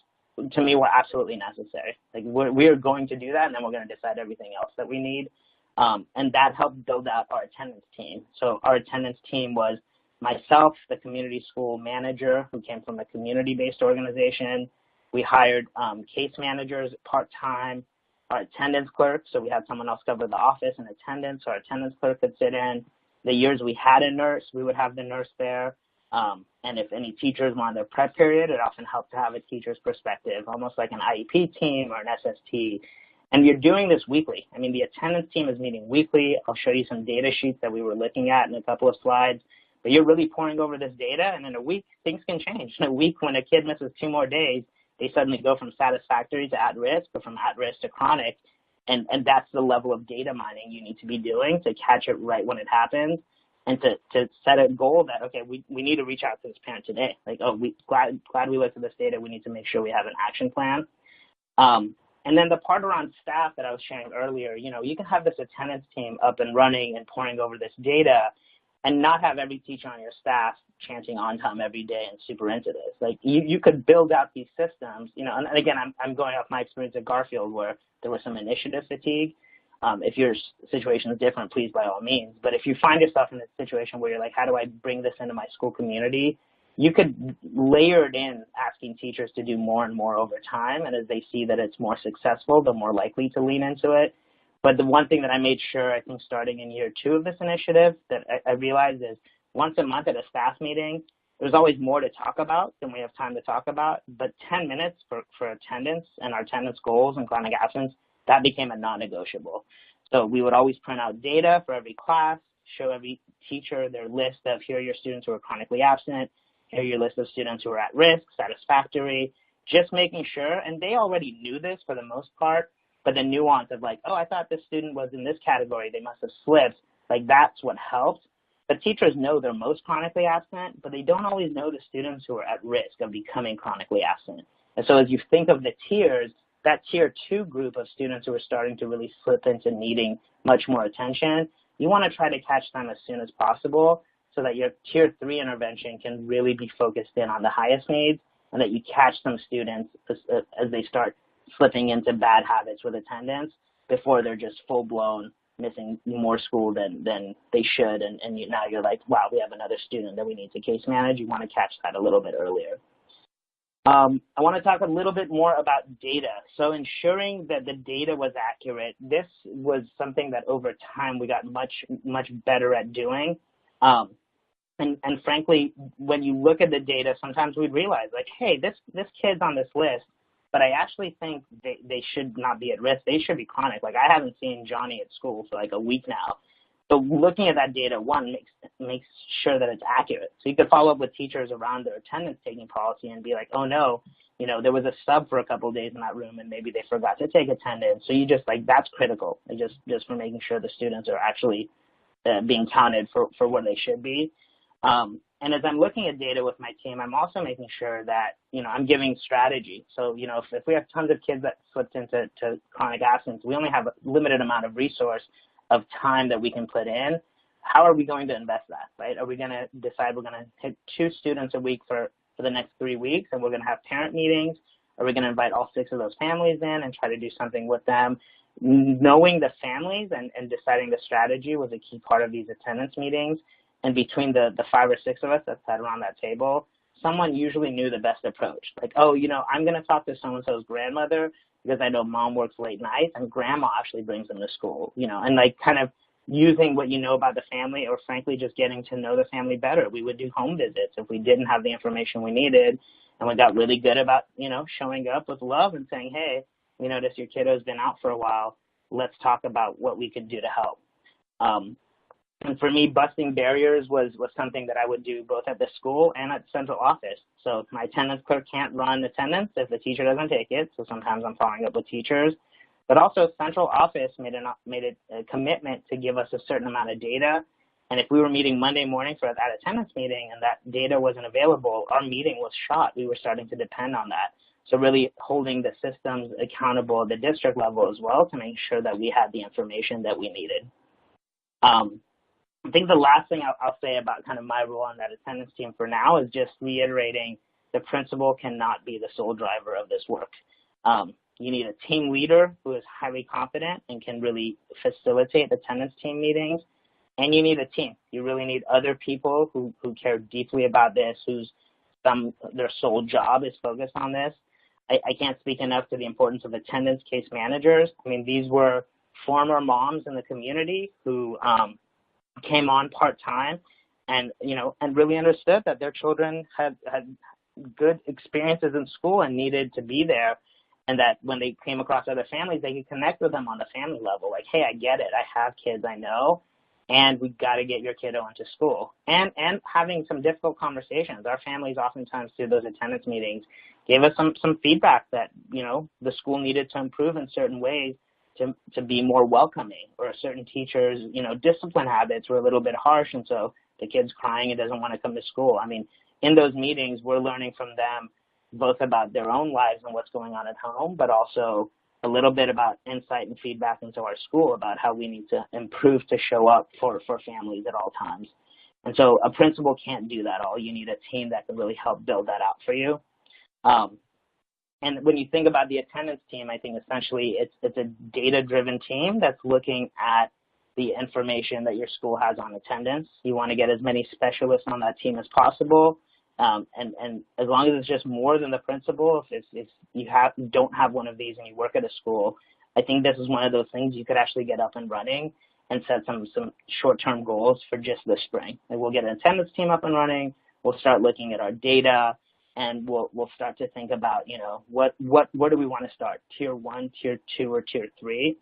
to me, were absolutely necessary. Like, we are going to do that, and then we're going to decide everything else that we need. And that helped build out our attendance team. So our attendance team was myself, the community school manager who came from a community-based organization. We hired case managers part-time, our attendance clerk, so we had someone else cover the office and attendance, so our attendance clerk could sit in. The years we had a nurse, we would have the nurse there. And if any teachers wanted their prep period, it often helped to have a teacher's perspective, almost like an IEP team or an SST. And you're doing this weekly. I mean, the attendance team is meeting weekly. I'll show you some data sheets that we were looking at in a couple of slides. But you're really poring over this data, and in a week, things can change. In a week, when a kid misses 2 more days, they suddenly go from satisfactory to at-risk, or from at-risk to chronic. And that's the level of data mining you need to be doing to catch it right when it happens, and to set a goal that, okay, we need to reach out to this parent today. Like, oh, glad we looked at this data. We need to make sure we have an action plan. And then the part around staff that I was sharing earlier, you can have this attendance team up and running and poring over this data and not have every teacher on your staff chanting on time every day and super into this. Like, you could build out these systems, and again, I'm going off my experience at Garfield, where there was some initiative fatigue. If your situation is different, please, by all means. But if you find yourself in a situation where you're like, how do I bring this into my school community? You could layer it in, asking teachers to do more and more over time. And as they see that it's more successful, they're more likely to lean into it. But the one thing that I made sure, I think, starting in year 2 of this initiative, that I realized is once a month at a staff meeting, there's always more to talk about than we have time to talk about. But 10 minutes for attendance and our attendance goals and chronic absence, that became a non-negotiable. So we would always print out data for every class, show every teacher their list of, here are your students who are chronically absent, here are your list of students who are at risk, satisfactory, just making sure, and they already knew this for the most part, but the nuance of like, oh, I thought this student was in this category, they must have slipped, like that's what helped. But teachers know they're most chronically absent, but they don't always know the students who are at risk of becoming chronically absent. And so as you think of the tiers, that tier 2 group of students who are starting to really slip into needing much more attention, you want to try to catch them as soon as possible so that your tier 3 intervention can really be focused in on the highest needs, and that you catch some students as they start slipping into bad habits with attendance before they're just full-blown missing more school than they should. And now you're like, wow, we have another student that we need to case manage. You want to catch that a little bit earlier. I want to talk a little bit more about data. So ensuring that the data was accurate, this was something that over time we got much better at doing. And frankly, when you look at the data, sometimes we'd realize like, hey, this kid's on this list, but I actually think they should not be at risk. They should be chronic. Like, I haven't seen Johnny at school for like a week now. So looking at that data, one, makes sure that it's accurate. So you could follow up with teachers around their attendance taking policy and be like, oh no, there was a sub for a couple of days in that room and maybe they forgot to take attendance. So you just like, that's critical, just for making sure the students are actually being counted for what they should be. And as I'm looking at data with my team, I'm also making sure that, I'm giving strategy. So, if we have tons of kids that slipped into chronic absence, we only have a limited amount of resource of time that we can put in. How are we going to invest that, right? Are we going to decide we're going to hit 2 students a week for the next 3 weeks and we're going to have parent meetings? Are we going to invite all 6 of those families in and try to do something with them? Knowing the families and deciding the strategy was a key part of these attendance meetings. And between the 5 or 6 of us that sat around that table, someone usually knew the best approach. Like, oh, I'm going to talk to so-and-so's grandmother because I know mom works late nights and grandma actually brings them to school, and like kind of using what you know about the family, or frankly just getting to know the family better. We would do home visits if we didn't have the information we needed, and we got really good about, showing up with love and saying, hey, we notice your kiddo's been out for a while. Let's talk about what we could do to help. And for me, busting barriers was something that I would do both at the school and at central office. So my attendance clerk can't run attendance if the teacher doesn't take it. So sometimes I'm following up with teachers. But also central office made a commitment to give us a certain amount of data. And if we were meeting Monday morning for that attendance meeting and that data wasn't available, our meeting was shot. We were starting to depend on that. So really holding the systems accountable at the district level as well to make sure that we had the information that we needed. I think the last thing I'll say about kind of my role on that attendance team for now is just reiterating the principal cannot be the sole driver of this work. You need a team leader who is highly competent and can really facilitate attendance team meetings, and you need a team. You really need other people who care deeply about this, their sole job is focused on this. I can't speak enough to the importance of attendance case managers. I mean, these were former moms in the community who came on part-time and really understood that their children had good experiences in school and needed to be there, and that when they came across other families, they could connect with them on the family level. Like, hey, I get it. I have kids I know, and we got to get your kiddo into school. And having some difficult conversations. Our families oftentimes through those attendance meetings gave us some feedback that, the school needed to improve in certain ways to be more welcoming, or certain teachers, discipline habits were a little bit harsh, and so the kid's crying and doesn't want to come to school. I mean, in those meetings, we're learning from them both about their own lives and what's going on at home, but also a little bit about insight and feedback into our school about how we need to improve to show up for families at all times. And so a principal can't do that all. You need a team that can really help build that out for you. And when you think about the attendance team, I think essentially it's a data-driven team that's looking at the information that your school has on attendance. You want to get as many specialists on that team as possible. And as long as it's just more than the principal, if you don't have one of these and you work at a school, I think this is one of those things you could actually get up and running and set some short-term goals for just this spring. And we'll get an attendance team up and running. We'll start looking at our data, and we'll start to think about, where do we want to start? Tier 1, Tier 2, or Tier 3?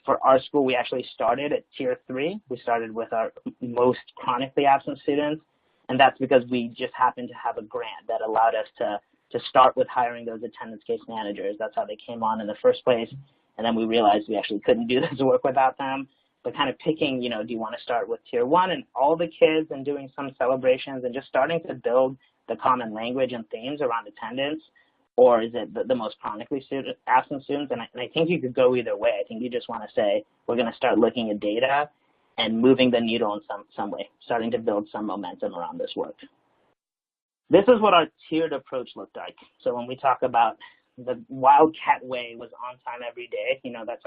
For our school, we actually started at Tier 3. We started with our most chronically absent students, and that's because we just happened to have a grant that allowed us to start with hiring those attendance case managers. That's how they came on in the first place, and then we realized we actually couldn't do this work without them. But kind of picking, do you want to start with Tier 1 and all the kids and doing some celebrations and just starting to build the common language and themes around attendance, or is it the most chronically absent students? And I think you could go either way. I think you just want to say, we're going to start looking at data and moving the needle in some way, starting to build some momentum around this work. This is what our tiered approach looked like. So when we talk about the Wildcat way was on time every day, that's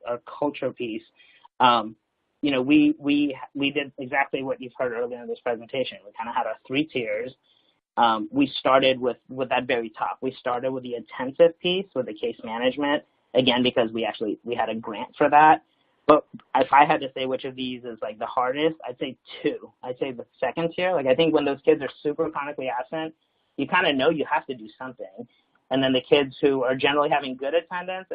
our culture piece. We did exactly what you've heard earlier in this presentation. We kind of had our 3 tiers. We started with that very top. We started with the attentive piece with the case management, again, because we had a grant for that. But if I had to say which of these is like the hardest, I'd say 2. I'd say the second tier. Like, I think when those kids are super chronically absent, you kind of know you have to do something. And then the kids who are generally having good attendance,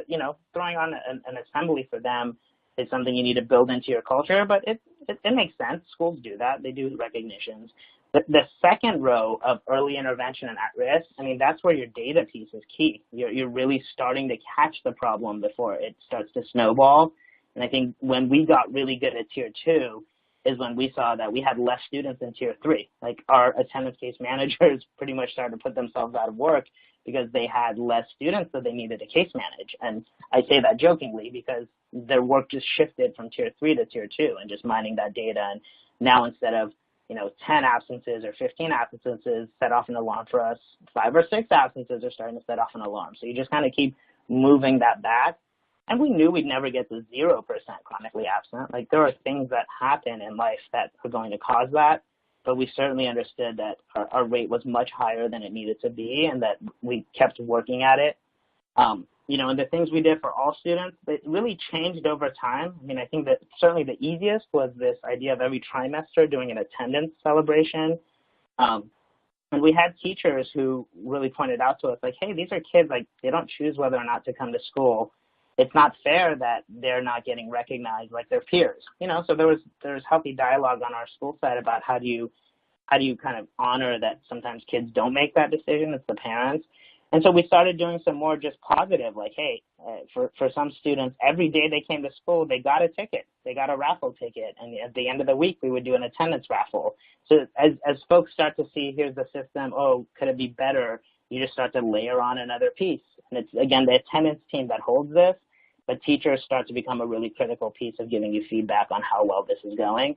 throwing on an assembly for them is something you need to build into your culture. But it makes sense. Schools do that. They do recognitions. The second row of early intervention and at-risk, that's where your data piece is key. You're really starting to catch the problem before it starts to snowball. And I think when we got really good at Tier 2 is when we saw that we had less students in Tier 3. Like, our attendance case managers pretty much started to put themselves out of work because they had less students that they needed to case manage. And I say that jokingly because their work just shifted from Tier 3 to Tier 2 and just mining that data. And now instead of 10 absences or 15 absences set off an alarm for us, 5 or 6 absences are starting to set off an alarm. So you just kind of keep moving that back. And we knew we'd never get to 0% chronically absent. Like, there are things that happen in life that are going to cause that, but we certainly understood that our rate was much higher than it needed to be and that we kept working at it. And the things we did for all students, it really changed over time. I think that certainly the easiest was this idea of every trimester doing an attendance celebration. And we had teachers who really pointed out to us, like, hey, these are kids, like, they don't choose whether or not to come to school. It's not fair that they're not getting recognized like their peers. So there was healthy dialogue on our school side about how do you kind of honor that sometimes kids don't make that decision, it's the parents. And so we started doing some more just positive, like, hey, for some students, every day they came to school, they got a ticket. They got a raffle ticket. And at the end of the week, we would do an attendance raffle. So as folks start to see, here's the system, oh, could it be better? You just start to layer on another piece. And it's, again, the attendance team that holds this. but teachers start to become a really critical piece of giving you feedback on how well this is going.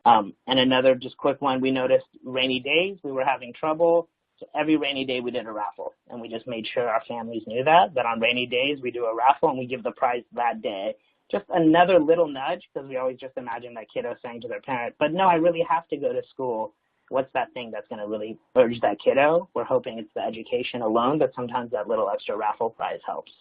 And another just quick one, we noticed rainy days, we were having trouble. So every rainy day we did a raffle, and we just made sure our families knew that on rainy days we do a raffle and we give the prize that day. Just another little nudge, because we always just imagine that kiddo saying to their parent, but no, I really have to go to school. What's that thing that's going to really urge that kiddo? We're hoping it's the education alone, but sometimes that little extra raffle prize helps.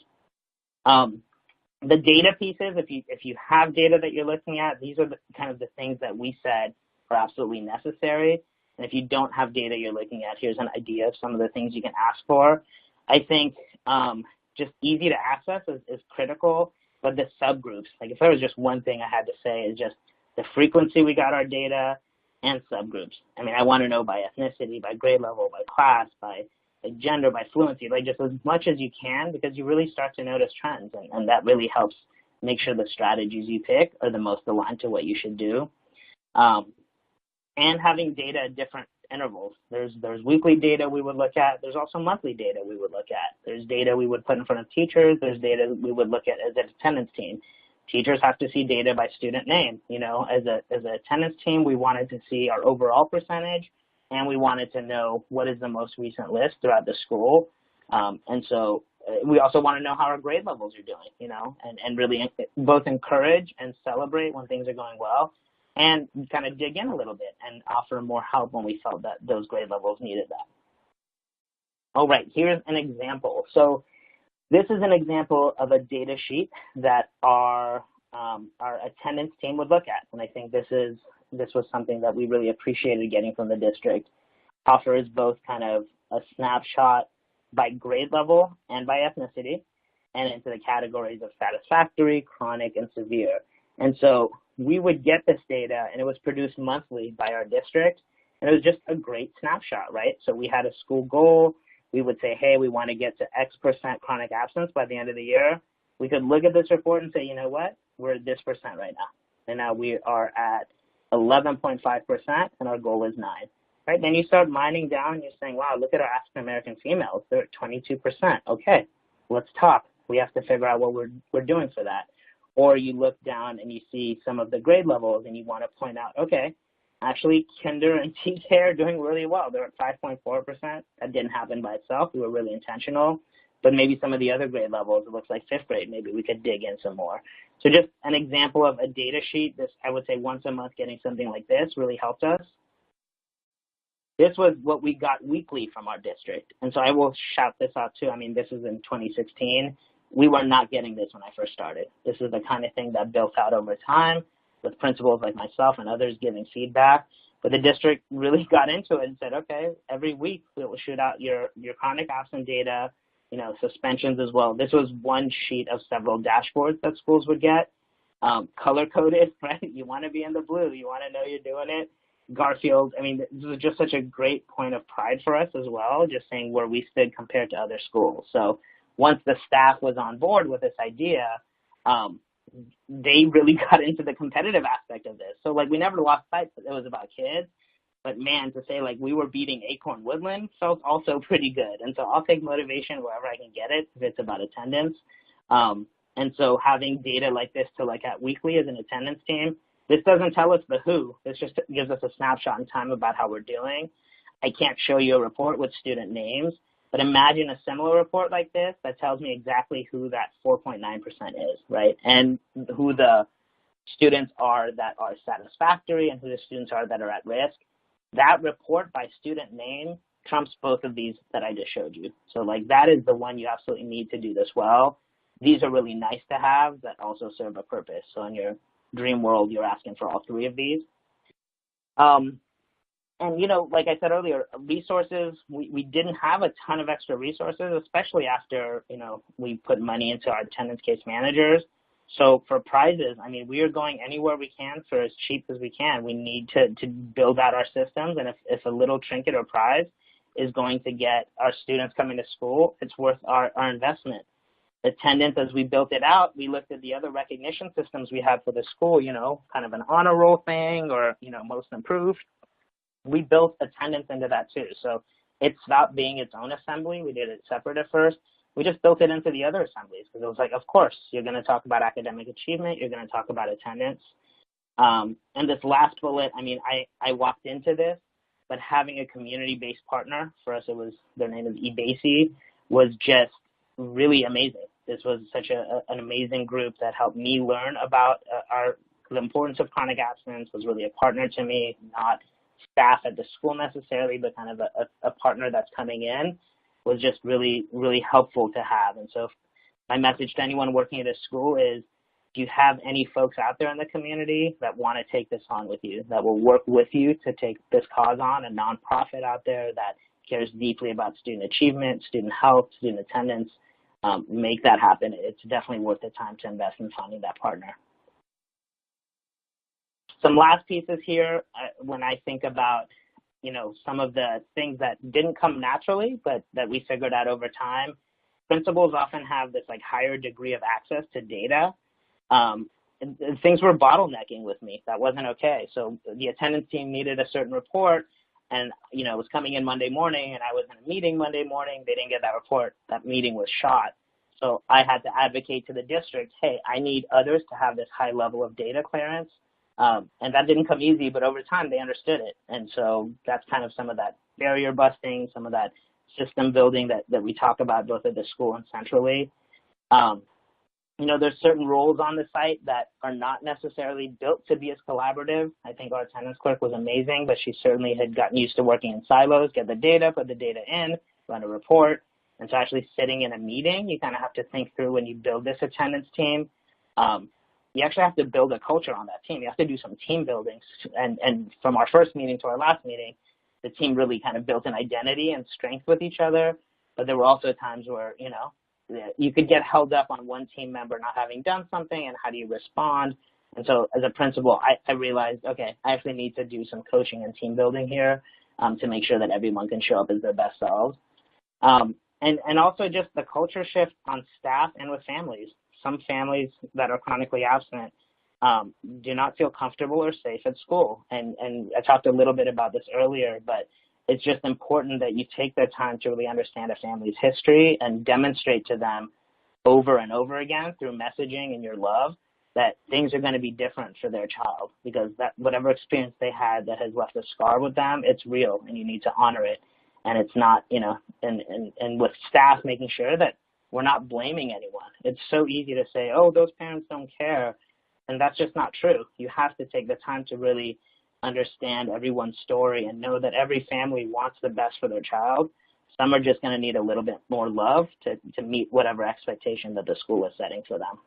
The data pieces, if you have data that you're looking at, these are kind of the things that we said are absolutely necessary. And if you don't have data you're looking at, here's an idea of some of the things you can ask for. I think just easy to access is critical, but the subgroups, like if there was just one thing I had to say, is just the frequency we got our data and subgroups. I mean, I want to know by ethnicity, by grade level, by class, by gender, by fluency, like just as much as you can, because you really start to notice trends, and that really helps make sure the strategies you pick are the most aligned to what you should do. And having data at different intervals. There's weekly data we would look at. There's also monthly data we would look at. There's data we would put in front of teachers. There's data we would look at as an attendance team. Teachers have to see data by student name. You know, as an attendance team, we wanted to see our overall percentage, and we wanted to know what is the most recent list throughout the school. And so we also want to know how our grade levels are doing, you know, and really both encourage and celebrate when things are going well, and kind of dig in a little bit and offer more help when we felt that those grade levels needed that. All right, here's an example. So this is an example of a data sheet that our attendance team would look at, and I think this was something that we really appreciated getting from the district. Offers both kind of a snapshot by grade level and by ethnicity, and into the categories of satisfactory, chronic, and severe. And so we would get this data, and it was produced monthly by our district, and it was just a great snapshot, right? So we had a school goal. We would say, hey, we want to get to X% chronic absence by the end of the year. We could look at this report and say, you know what, we're at this percent right now. And now we are at 11.5%, and our goal is 9. Right? Then you start mining down, and you're saying, wow, look at our African-American females. They're at 22%. Okay, let's talk. We have to figure out what we're doing for that. Or you look down and you see some of the grade levels, and you want to point out, okay, actually, kinder and TK are doing really well. They're at 5.4%. That didn't happen by itself. We were really intentional. But maybe some of the other grade levels, it looks like 5th grade, maybe we could dig in some more. So just an example of a data sheet. This, I would say, once a month getting something like this really helped us. This was what we got weekly from our district. And so I will shout this out too. I mean, this is in 2016. We were not getting this when I first started. This is the kind of thing that built out over time with principals like myself and others giving feedback. But the district really got into it and said, okay, every week we will shoot out your chronic absent data, you know, suspensions as well. This was one sheet of several dashboards that schools would get, color-coded, right? You want to be in the blue. You want to know you're doing it. Garfield, I mean, this is just such a great point of pride for us as well, just saying where we stood compared to other schools. So once the staff was on board with this idea, they really got into the competitive aspect of this. So, like, we never lost sight that it was about kids. But, man, to say, like, we were beating Acorn Woodland felt also pretty good. And so I'll take motivation wherever I can get it if it's about attendance. And so having data like this to look at weekly as an attendance team, this doesn't tell us the who. This just gives us a snapshot in time about how we're doing. I can't show you a report with student names, but imagine a similar report like this that tells me exactly who that 4.9% is, right? And who the students are that are satisfactory and who the students are that are at risk. That report by student name trumps both of these that I just showed you. So, like, that is the one you absolutely need to do this well. These are really nice to have that also serve a purpose. So in your dream world, you're asking for all 3 of these. And, you know, like I said earlier, resources, we didn't have a ton of extra resources, especially after, you know, we put money into our attendance case managers. So for prizes, I mean, we are going anywhere we can for as cheap as we can. We need to build out our systems, and if a little trinket or prize is going to get our students coming to school, it's worth our investment. Attendance, as we built it out, we looked at the other recognition systems we had for the school, you know, kind of an honor roll thing or, you know, most improved. We built attendance into that too. So it stopped being its own assembly. We did it separate at first, we just built it into the other assemblies because it was like, of course, you're going to talk about academic achievement, you're going to talk about attendance. And this last bullet, I mean, I walked into this, but having a community-based partner, for us it was, their name is eBasy, was just really amazing. This was such an amazing group that helped me learn about the importance of chronic absence, was really a partner to me, not staff at the school necessarily, but kind of a partner that's coming in, was just really, really helpful to have. And so my message to anyone working at a school is, do you have any folks out there in the community that want to take this on with you, that will work with you to take this cause on, a nonprofit out there that cares deeply about student achievement, student health, student attendance? Make that happen. It's definitely worth the time to invest in finding that partner. Some last pieces here, when I think about, you know, some of the things that didn't come naturally, but that we figured out over time. Principals often have this like higher degree of access to data. And things were bottlenecking with me. That wasn't okay. So the attendance team needed a certain report, and you know, it was coming in Monday morning, and I was in a meeting Monday morning. They didn't get that report. That meeting was shot. So I had to advocate to the district, hey, I need others to have this high level of data clearance. And that didn't come easy, but over time they understood it. And so that's kind of some of that barrier busting, some of that system building that we talk about both at the school and centrally. You know, there's certain roles on the site that are not necessarily built to be as collaborative. I think our attendance clerk was amazing, but she certainly had gotten used to working in silos, get the data, put the data in, run a report. And so actually sitting in a meeting, you kind of have to think through when you build this attendance team. You actually have to build a culture on that team. You have to do some team building. And from our first meeting to our last meeting, the team really kind of built an identity and strength with each other. But there were also times where, you know, you could get held up on one team member not having done something, and how do you respond? And so as a principal, I realized, okay, I actually need to do some coaching and team building here to make sure that everyone can show up as their best selves. And also just the culture shift on staff and with families. Some families that are chronically absent do not feel comfortable or safe at school. And I talked a little bit about this earlier, but it's just important that you take the time to really understand a family's history and demonstrate to them over and over again through messaging and your love that things are going to be different for their child, because that whatever experience they had that has left a scar with them, it's real and you need to honor it. And it's not, you know, and with staff making sure that we're not blaming anyone. It's so easy to say, oh, those parents don't care. And that's just not true. You have to take the time to really understand everyone's story and know that every family wants the best for their child. Some are just going to need a little bit more love to meet whatever expectation that the school is setting for them.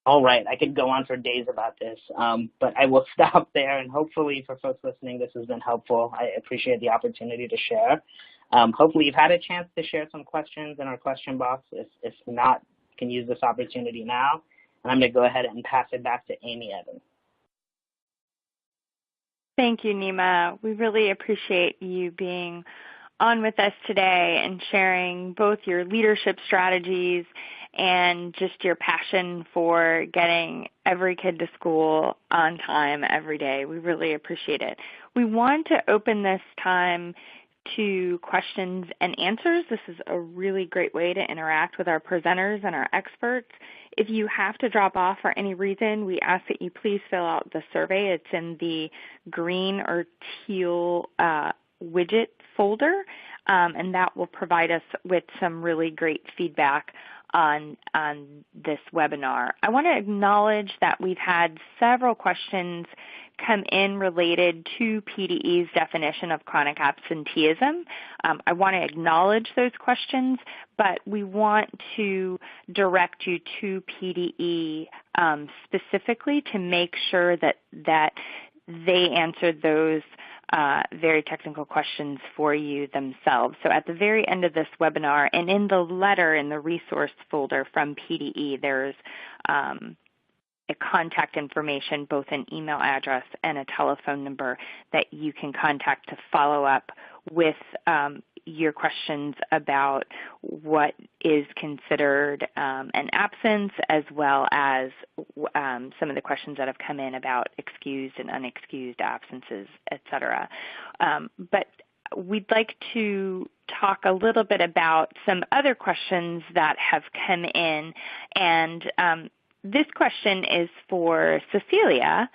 All right, I could go on for days about this, but I will stop there, and hopefully for folks listening, this has been helpful. I appreciate the opportunity to share. Hopefully you've had a chance to share some questions in our question box. If not, you can use this opportunity now. And I'm going to go ahead and pass it back to Amy Evans. Thank you, Nima. We really appreciate you being on with us today and sharing both your leadership strategies and just your passion for getting every kid to school on time every day. We really appreciate it. We want to open this time to questions and answers. This is a really great way to interact with our presenters and our experts. If you have to drop off for any reason, we ask that you please fill out the survey. It's in the green or teal widget folder, and that will provide us with some really great feedback on this webinar. I want to acknowledge that we've had several questions come in related to PDE's definition of chronic absenteeism. I want to acknowledge those questions, but we want to direct you to PDE specifically to make sure that they answered those very technical questions for you themselves. So at the very end of this webinar, and in the letter in the resource folder from PDE, there's a contact information, both an email address and a telephone number that you can contact to follow up with your questions about what is considered an absence, as well as some of the questions that have come in about excused and unexcused absences, et cetera. But we'd like to talk a little bit about some other questions that have come in. And this question is for Cecilia.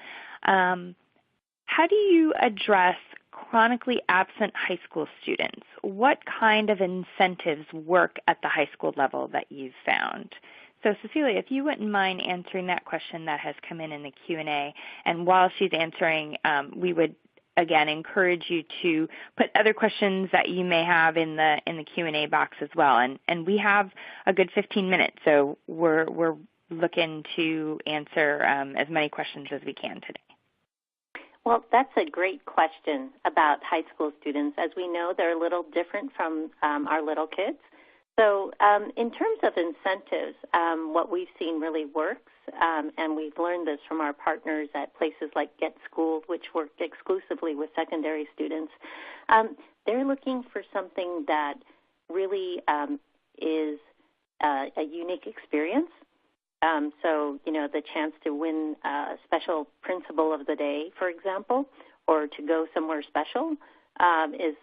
How do you address chronically absent high school students? What kind of incentives work at the high school level that you've found? So Cecilia, if you wouldn't mind answering that question that has come in the Q&A, and while she's answering, we would again encourage you to put other questions that you may have in the Q&A box as well. And we have a good 15 minutes, so we're looking to answer as many questions as we can today. Well, that's a great question about high school students. As we know, they're a little different from our little kids. So in terms of incentives, what we've seen really works, and we've learned this from our partners at places like Get School, which work exclusively with secondary students. They're looking for something that really is a unique experience. So, the chance to win a special principal of the day, for example, or to go somewhere special is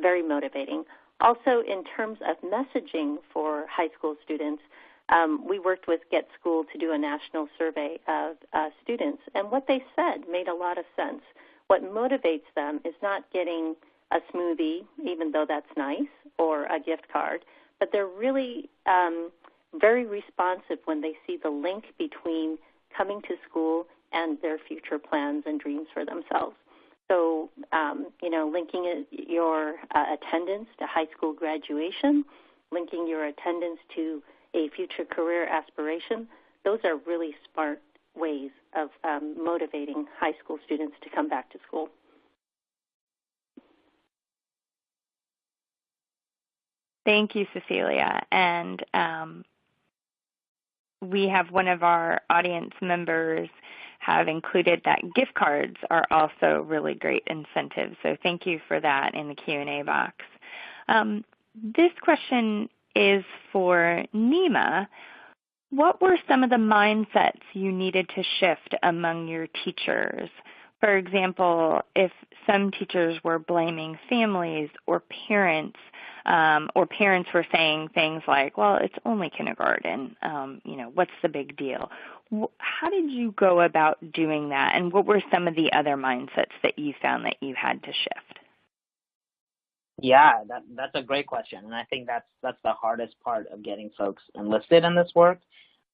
very motivating. Also, in terms of messaging for high school students, we worked with Get School to do a national survey of students, and what they said made a lot of sense. What motivates them is not getting a smoothie, even though that's nice, or a gift card, but they're really very responsive when they see the link between coming to school and their future plans and dreams for themselves. So, linking your attendance to high school graduation, linking your attendance to a future career aspiration, those are really smart ways of motivating high school students to come back to school. Thank you, Cecilia. And we have one of our audience members have included that gift cards are also really great incentives. So thank you for that in the Q&A box. This question is for Nima. What were some of the mindsets you needed to shift among your teachers? For example, if some teachers were blaming families or parents were saying things like, well, it's only kindergarten, what's the big deal? How did you go about doing that, and what were some of the other mindsets that you found that you had to shift? Yeah, that's a great question, and I think that's the hardest part of getting folks enlisted in this work.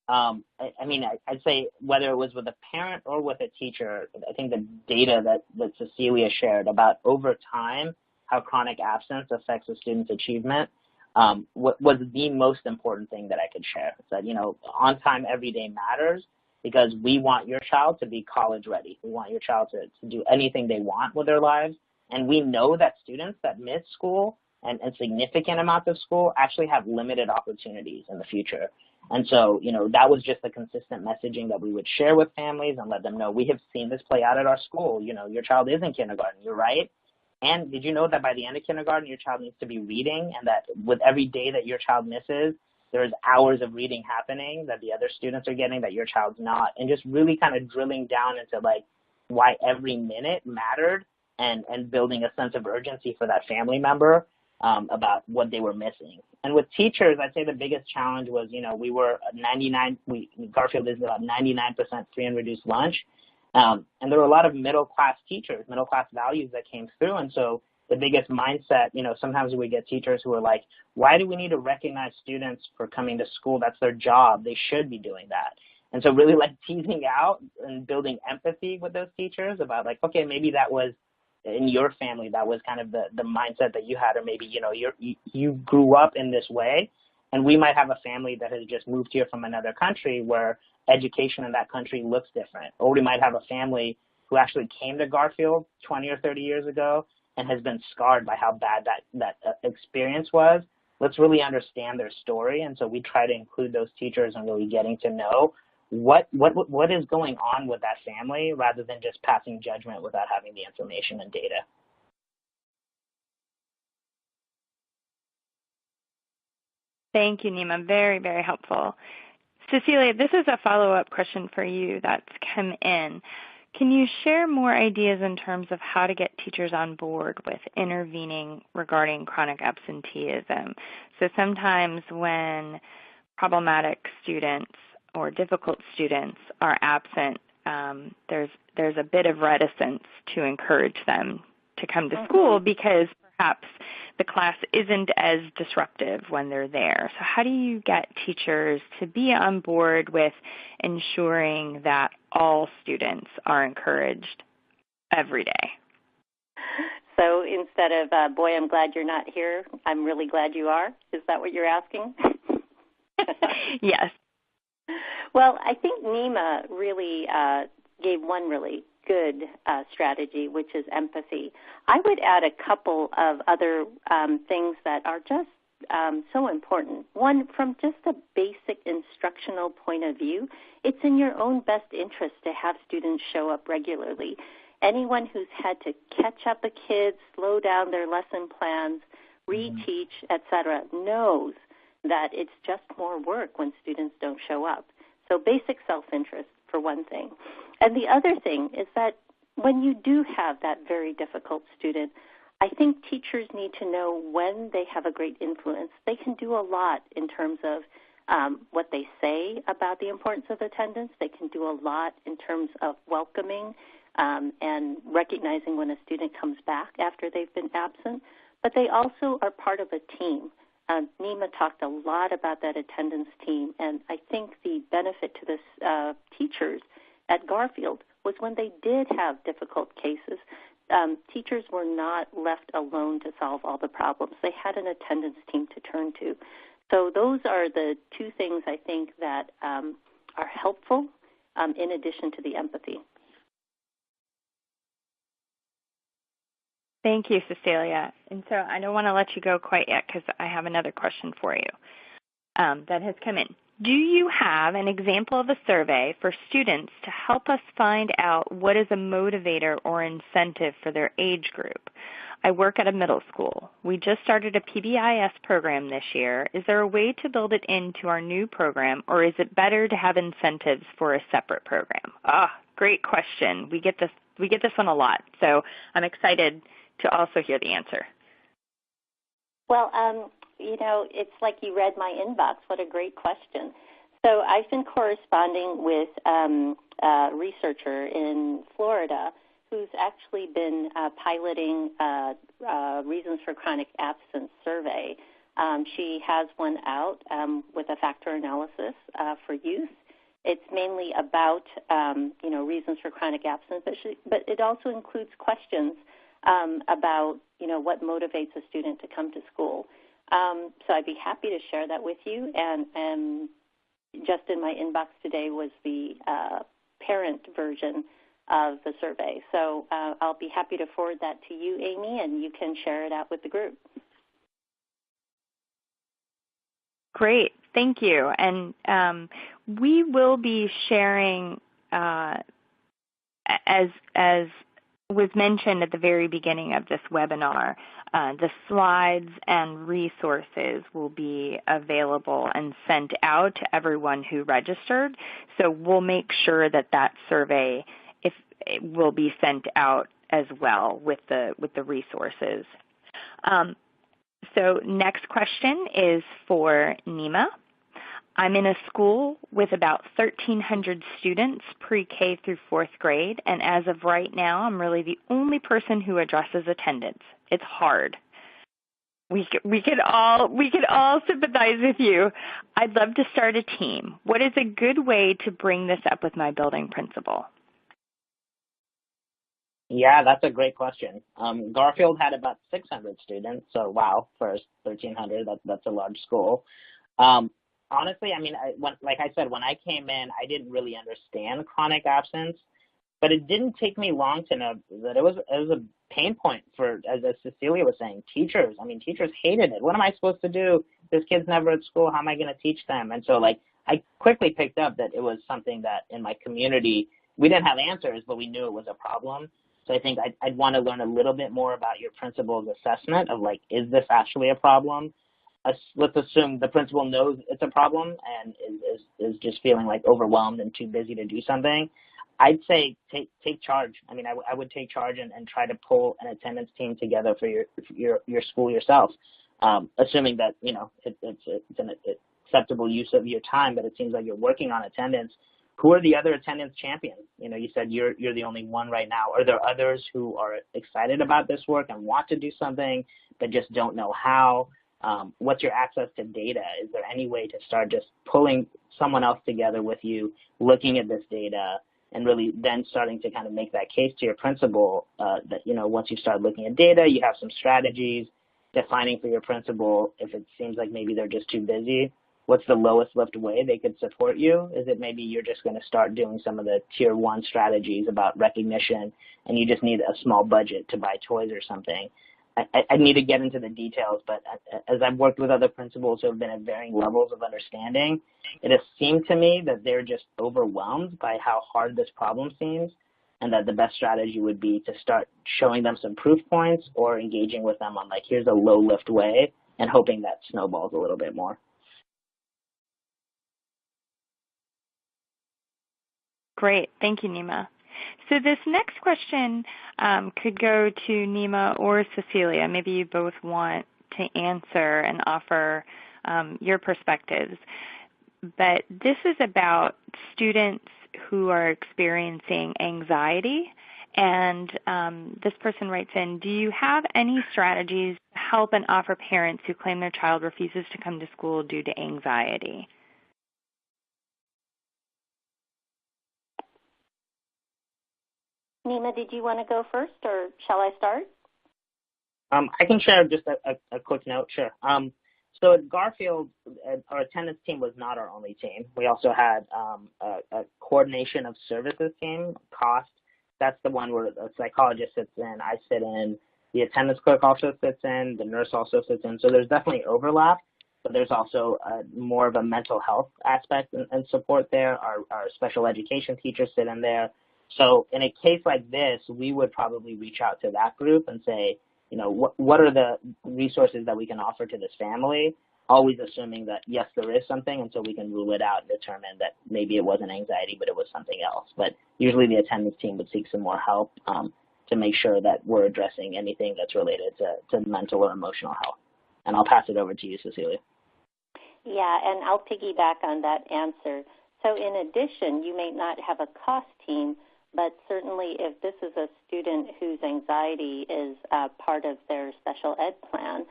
I'd say whether it was with a parent or with a teacher, I think the data that Cecilia shared about over time how chronic absence affects a student's achievement was the most important thing that I could share. It's that, on time every day matters because we want your child to be college ready. We want your child to do anything they want with their lives. And we know that students that miss school and significant amounts of school actually have limited opportunities in the future. And so, that was just the consistent messaging that we would share with families and let them know, we have seen this play out at our school. Your child is in kindergarten, you're right. And did you know that by the end of kindergarten, your child needs to be reading, and that with every day that your child misses, there's hours of reading happening that the other students are getting that your child's not, and just really kind of drilling down into why every minute mattered and building a sense of urgency for that family member about what they were missing. And with teachers, I'd say the biggest challenge was, we were Garfield is about 99% free and reduced lunch. And there were a lot of middle-class teachers, middle-class values that came through. And so the biggest mindset, sometimes we get teachers who are like, why do we need to recognize students for coming to school? That's their job. They should be doing that. And so really teasing out and building empathy with those teachers about okay, maybe that was in your family, that was kind of the mindset that you had, or maybe, you grew up in this way. And we might have a family that has just moved here from another country where education in that country looks different. Or we might have a family who actually came to Garfield 20 or 30 years ago and has been scarred by how bad that experience was. Let's really understand their story. And so we try to include those teachers in really getting to know what is going on with that family rather than just passing judgment without having the information and data. Thank you, Nima. Very, very helpful. Cecilia, this is a follow-up question for you that's come in. Can you share more ideas in terms of how to get teachers on board with intervening regarding chronic absenteeism? So sometimes when problematic students or difficult students are absent, there's a bit of reticence to encourage them to come to school because perhaps the class isn't as disruptive when they're there. So how do you get teachers to be on board with ensuring that all students are encouraged every day? So instead of, boy, I'm glad you're not here, I'm really glad you are, is that what you're asking? Yes. Well, I think Nima really gave one really good strategy, which is empathy. I would add a couple of other things that are just so important. One, from just a basic instructional point of view, it's in your own best interest to have students show up regularly. Anyone who's had to catch up the kids, slow down their lesson plans, reteach, etc., knows that it's just more work when students don't show up. So basic self-interest for one thing. And the other thing is that when you do have that very difficult student, I think teachers need to know when they have a great influence. They can do a lot in terms of what they say about the importance of attendance. They can do a lot in terms of welcoming and recognizing when a student comes back after they've been absent. But they also are part of a team. Nima talked a lot about that attendance team, and I think the benefit to this teachers at Garfield was when they did have difficult cases, teachers were not left alone to solve all the problems. They had an attendance team to turn to. So those are the two things I think that are helpful in addition to the empathy. Thank you, Cecilia. And so I don't want to let you go quite yet because I have another question for you that has come in. Do you have an example of a survey for students to help us find out what is a motivator or incentive for their age group? I work at a middle school. We just started a PBIS program this year. Is there a way to build it into our new program, or is it better to have incentives for a separate program? Great question. We get this one a lot, so I'm excited to also hear the answer. Well, you know, it's like you read my inbox. What a great question. So I've been corresponding with a researcher in Florida who's actually been piloting reasons for chronic absence survey. She has one out with a factor analysis for youth. It's mainly about, you know, reasons for chronic absence, but it also includes questions about, you know, what motivates a student to come to school. So I'd be happy to share that with you. And just in my inbox today was the parent version of the survey. So I'll be happy to forward that to you, Amy, and you can share it out with the group. Great. Thank you. And we will be sharing, as was mentioned at the very beginning of this webinar, the slides and resources will be available and sent out to everyone who registered. So we'll make sure that that survey it will be sent out as well with the resources. So next question is for Nima. I'm in a school with about 1,300 students pre-K through 4th grade, and as of right now, I'm really the only person who addresses attendance. It's hard. We could all sympathize with you. I'd love to start a team. What is a good way to bring this up with my building principal? Yeah, that's a great question. Garfield had about 600 students, so wow, for 1,300, that's a large school. Honestly, I mean, like I said, when I came in, I didn't really understand chronic absence, but it didn't take me long to know that it was a pain point for, as Cecilia was saying, teachers. I mean, teachers hated it. What am I supposed to do? This kid's never at school. How am I going to teach them? And so, like, I quickly picked up that it was something that in my community, we didn't have answers, but we knew it was a problem. So I think I'd want to learn a little bit more about your principal's assessment of, like, is this actually a problem? Let's assume the principal knows it's a problem and is just feeling like overwhelmed and too busy to do something. I'd say take charge. I mean, I would take charge and try to pull an attendance team together for your school yourself, assuming that, you know, it's an acceptable use of your time, but it seems like you're working on attendance. Who are the other attendance champions? You know, you said you're the only one right now. Are there others who are excited about this work and want to do something but just don't know how? What's your access to data? Is there any way to start just pulling someone else together with you, looking at this data, and really then starting to kind of make that case to your principal that, you know, once you start looking at data, you have some strategies, defining for your principal if it seems like maybe they're just too busy, what's the lowest lift way they could support you? Is it maybe you're just going to start doing some of the tier 1 strategies about recognition and you just need a small budget to buy toys or something? I need to get into the details, but as I've worked with other principals who have been at varying levels of understanding, it has seemed to me that they're just overwhelmed by how hard this problem seems, and that the best strategy would be to start showing them some proof points or engaging with them on, like, here's a low lift way, and hoping that snowballs a little bit more. Great. Thank you, Nima. So this next question could go to Nima or Cecilia. Maybe you both want to answer and offer your perspectives. But this is about students who are experiencing anxiety. And this person writes in, do you have any strategies to help and offer parents who claim their child refuses to come to school due to anxiety? Nima, did you want to go first, or shall I start? I can share just a quick note, sure. So at Garfield, our attendance team was not our only team. We also had a coordination of services team, COST. That's the one where a psychologist sits in, I sit in, the attendance clerk also sits in, the nurse also sits in. So there's definitely overlap, but there's also more of a mental health aspect and support there. Our special education teachers sit in there. So in a case like this, we would probably reach out to that group and say, you know, what are the resources that we can offer to this family, always assuming that, yes, there is something, and so we can rule it out and determine that maybe it wasn't anxiety, but it was something else. But usually the attendance team would seek some more help to make sure that we're addressing anything that's related to mental or emotional health. And I'll pass it over to you, Cecilia. Yeah, and I'll piggyback on that answer. So in addition, you may not have a cost team, but certainly if this is a student whose anxiety is part of their special ed plan,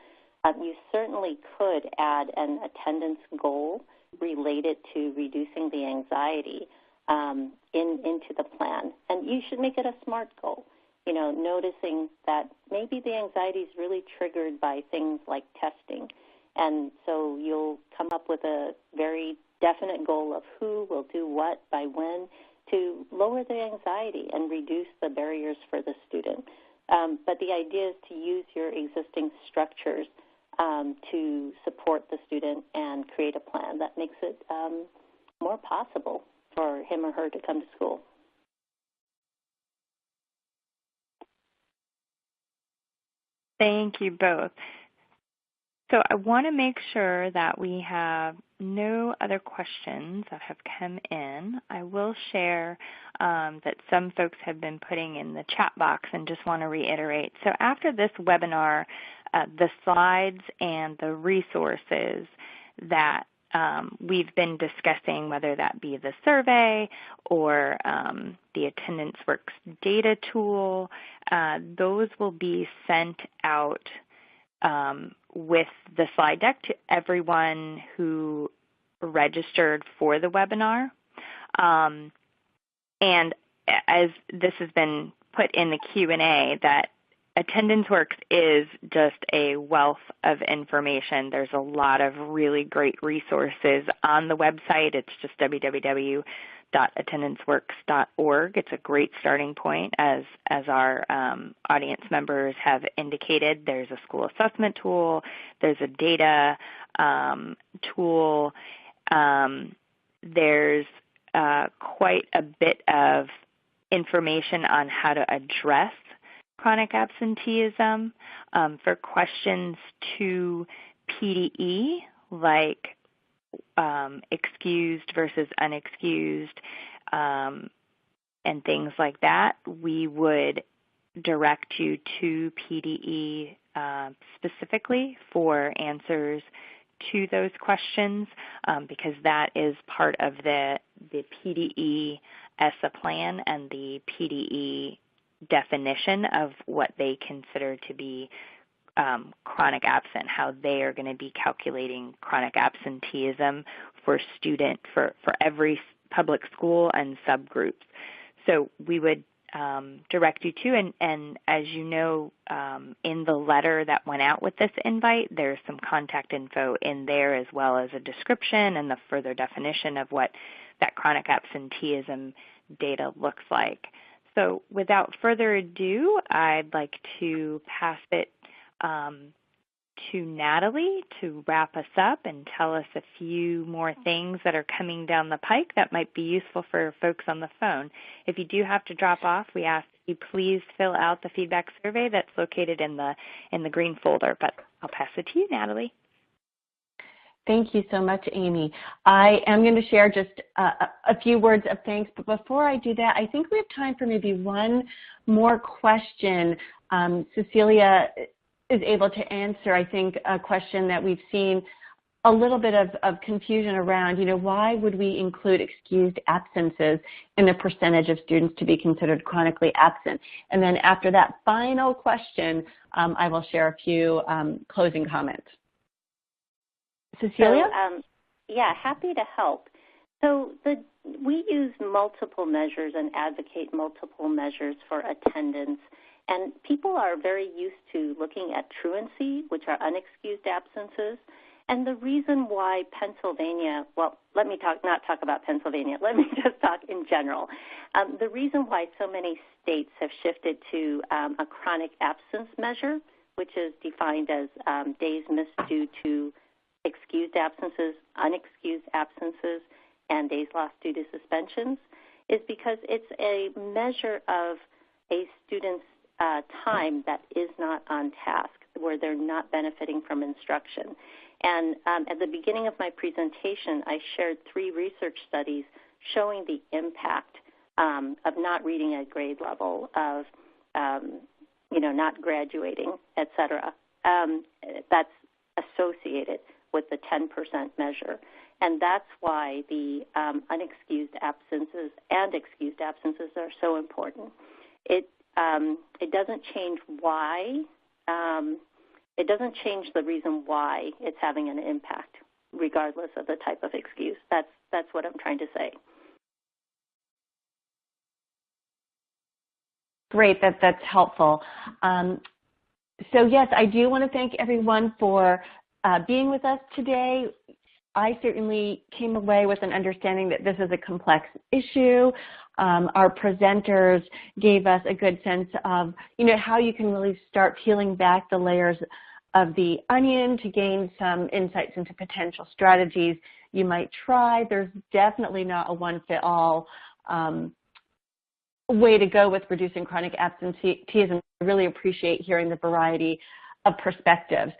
you certainly could add an attendance goal related to reducing the anxiety into the plan. And you should make it a SMART goal, you know, noticing that maybe the anxiety is really triggered by things like testing. And so you'll come up with a very definite goal of who will do what by when, to lower the anxiety and reduce the barriers for the student. But the idea is to use your existing structures to support the student and create a plan that makes it more possible for him or her to come to school. Thank you both. So I want to make sure that we have no other questions that have come in. I will share that some folks have been putting in the chat box and just want to reiterate. So after this webinar, the slides and the resources that we've been discussing, whether that be the survey or the Attendance Works data tool, those will be sent out with the slide deck to everyone who registered for the webinar. And as this has been put in the Q&A, that Attendance Works is just a wealth of information. There's a lot of really great resources on the website. It's just www.attendanceworks.org. It's a great starting point, as our audience members have indicated. There's a school assessment tool. There's a data tool. There's quite a bit of information on how to address chronic absenteeism. For questions to PDE, like excused versus unexcused, things like that, we would direct you to PDE specifically for answers to those questions, because that is part of the PDE ESSA plan and the PDE definition of what they consider to be chronic absent, how they are going to be calculating chronic absenteeism for every public school and subgroups. So we would direct you to, and as you know, in the letter that went out with this invite, there's some contact info in there, as well as a description and the further definition of what that chronic absenteeism data looks like. So without further ado, I'd like to pass it to Natalie to wrap us up and tell us a few more things that are coming down the pike that might be useful for folks on the phone. If you do have to drop off, we ask that you please fill out the feedback survey that's located in the green folder, but I'll pass it to you, Natalie. Thank you so much, Amy. I am going to share just a few words of thanks, but before I do that, I think we have time for maybe one more question. Cecilia is able to answer, I think, a question that we've seen a little bit of confusion around, why would we include excused absences in the percentage of students to be considered chronically absent? And then after that final question, I will share a few closing comments. Cecilia? So, yeah, happy to help. So we use multiple measures and advocate multiple measures for attendance. And people are very used to looking at truancy, which are unexcused absences. And the reason why Pennsylvania, well, let me not talk about Pennsylvania. Let me just talk in general. The reason why so many states have shifted to a chronic absence measure, which is defined as days missed due to excused absences, unexcused absences, and days lost due to suspensions, is because it's a measure of a student's time that is not on task, where they're not benefiting from instruction. And at the beginning of my presentation, I shared 3 research studies showing the impact of not reading at grade level, of not graduating, et cetera. That's associated with the 10% measure. And that's why the unexcused absences and excused absences are so important. It doesn't change why. It doesn't change the reason why it's having an impact, regardless of the type of excuse. That's what I'm trying to say. Great, that's helpful. So yes, I do want to thank everyone for being with us today. I certainly came away with an understanding that this is a complex issue. Our presenters gave us a good sense of, how you can really start peeling back the layers of the onion to gain some insights into potential strategies you might try. There's definitely not a one-fit-all way to go with reducing chronic absenteeism. I really appreciate hearing the variety of perspectives.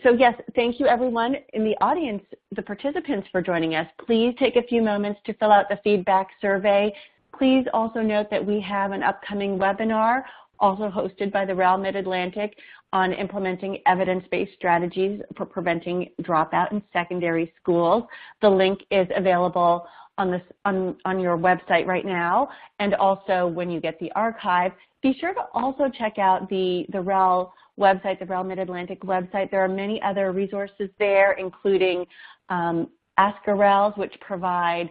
So yes, thank you everyone in the audience, the participants, for joining us. Please take a few moments to fill out the feedback survey. Please also note that we have an upcoming webinar, also hosted by the REL Mid-Atlantic, on implementing evidence-based strategies for preventing dropout in secondary schools. The link is available on your website right now, and also when you get the archive. Be sure to also check out the REL website, the REL Mid-Atlantic website. There are many other resources there, including Ask-a-RELs, which provide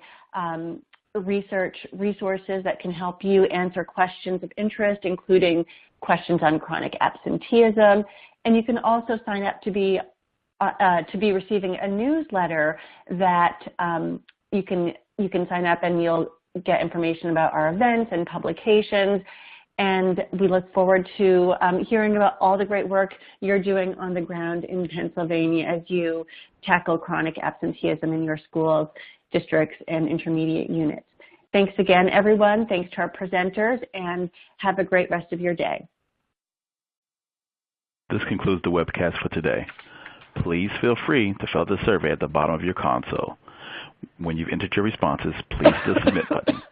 resources that can help you answer questions of interest, including questions on chronic absenteeism. And you can also sign up to be receiving a newsletter that you can sign up, and you'll get information about our events and publications. And we look forward to hearing about all the great work you're doing on the ground in Pennsylvania as you tackle chronic absenteeism in your schools, districts, and intermediate units. Thanks again, everyone. Thanks to our presenters, and have a great rest of your day. This concludes the webcast for today. Please feel free to fill out the survey at the bottom of your console. When you've entered your responses, please hit the submit button.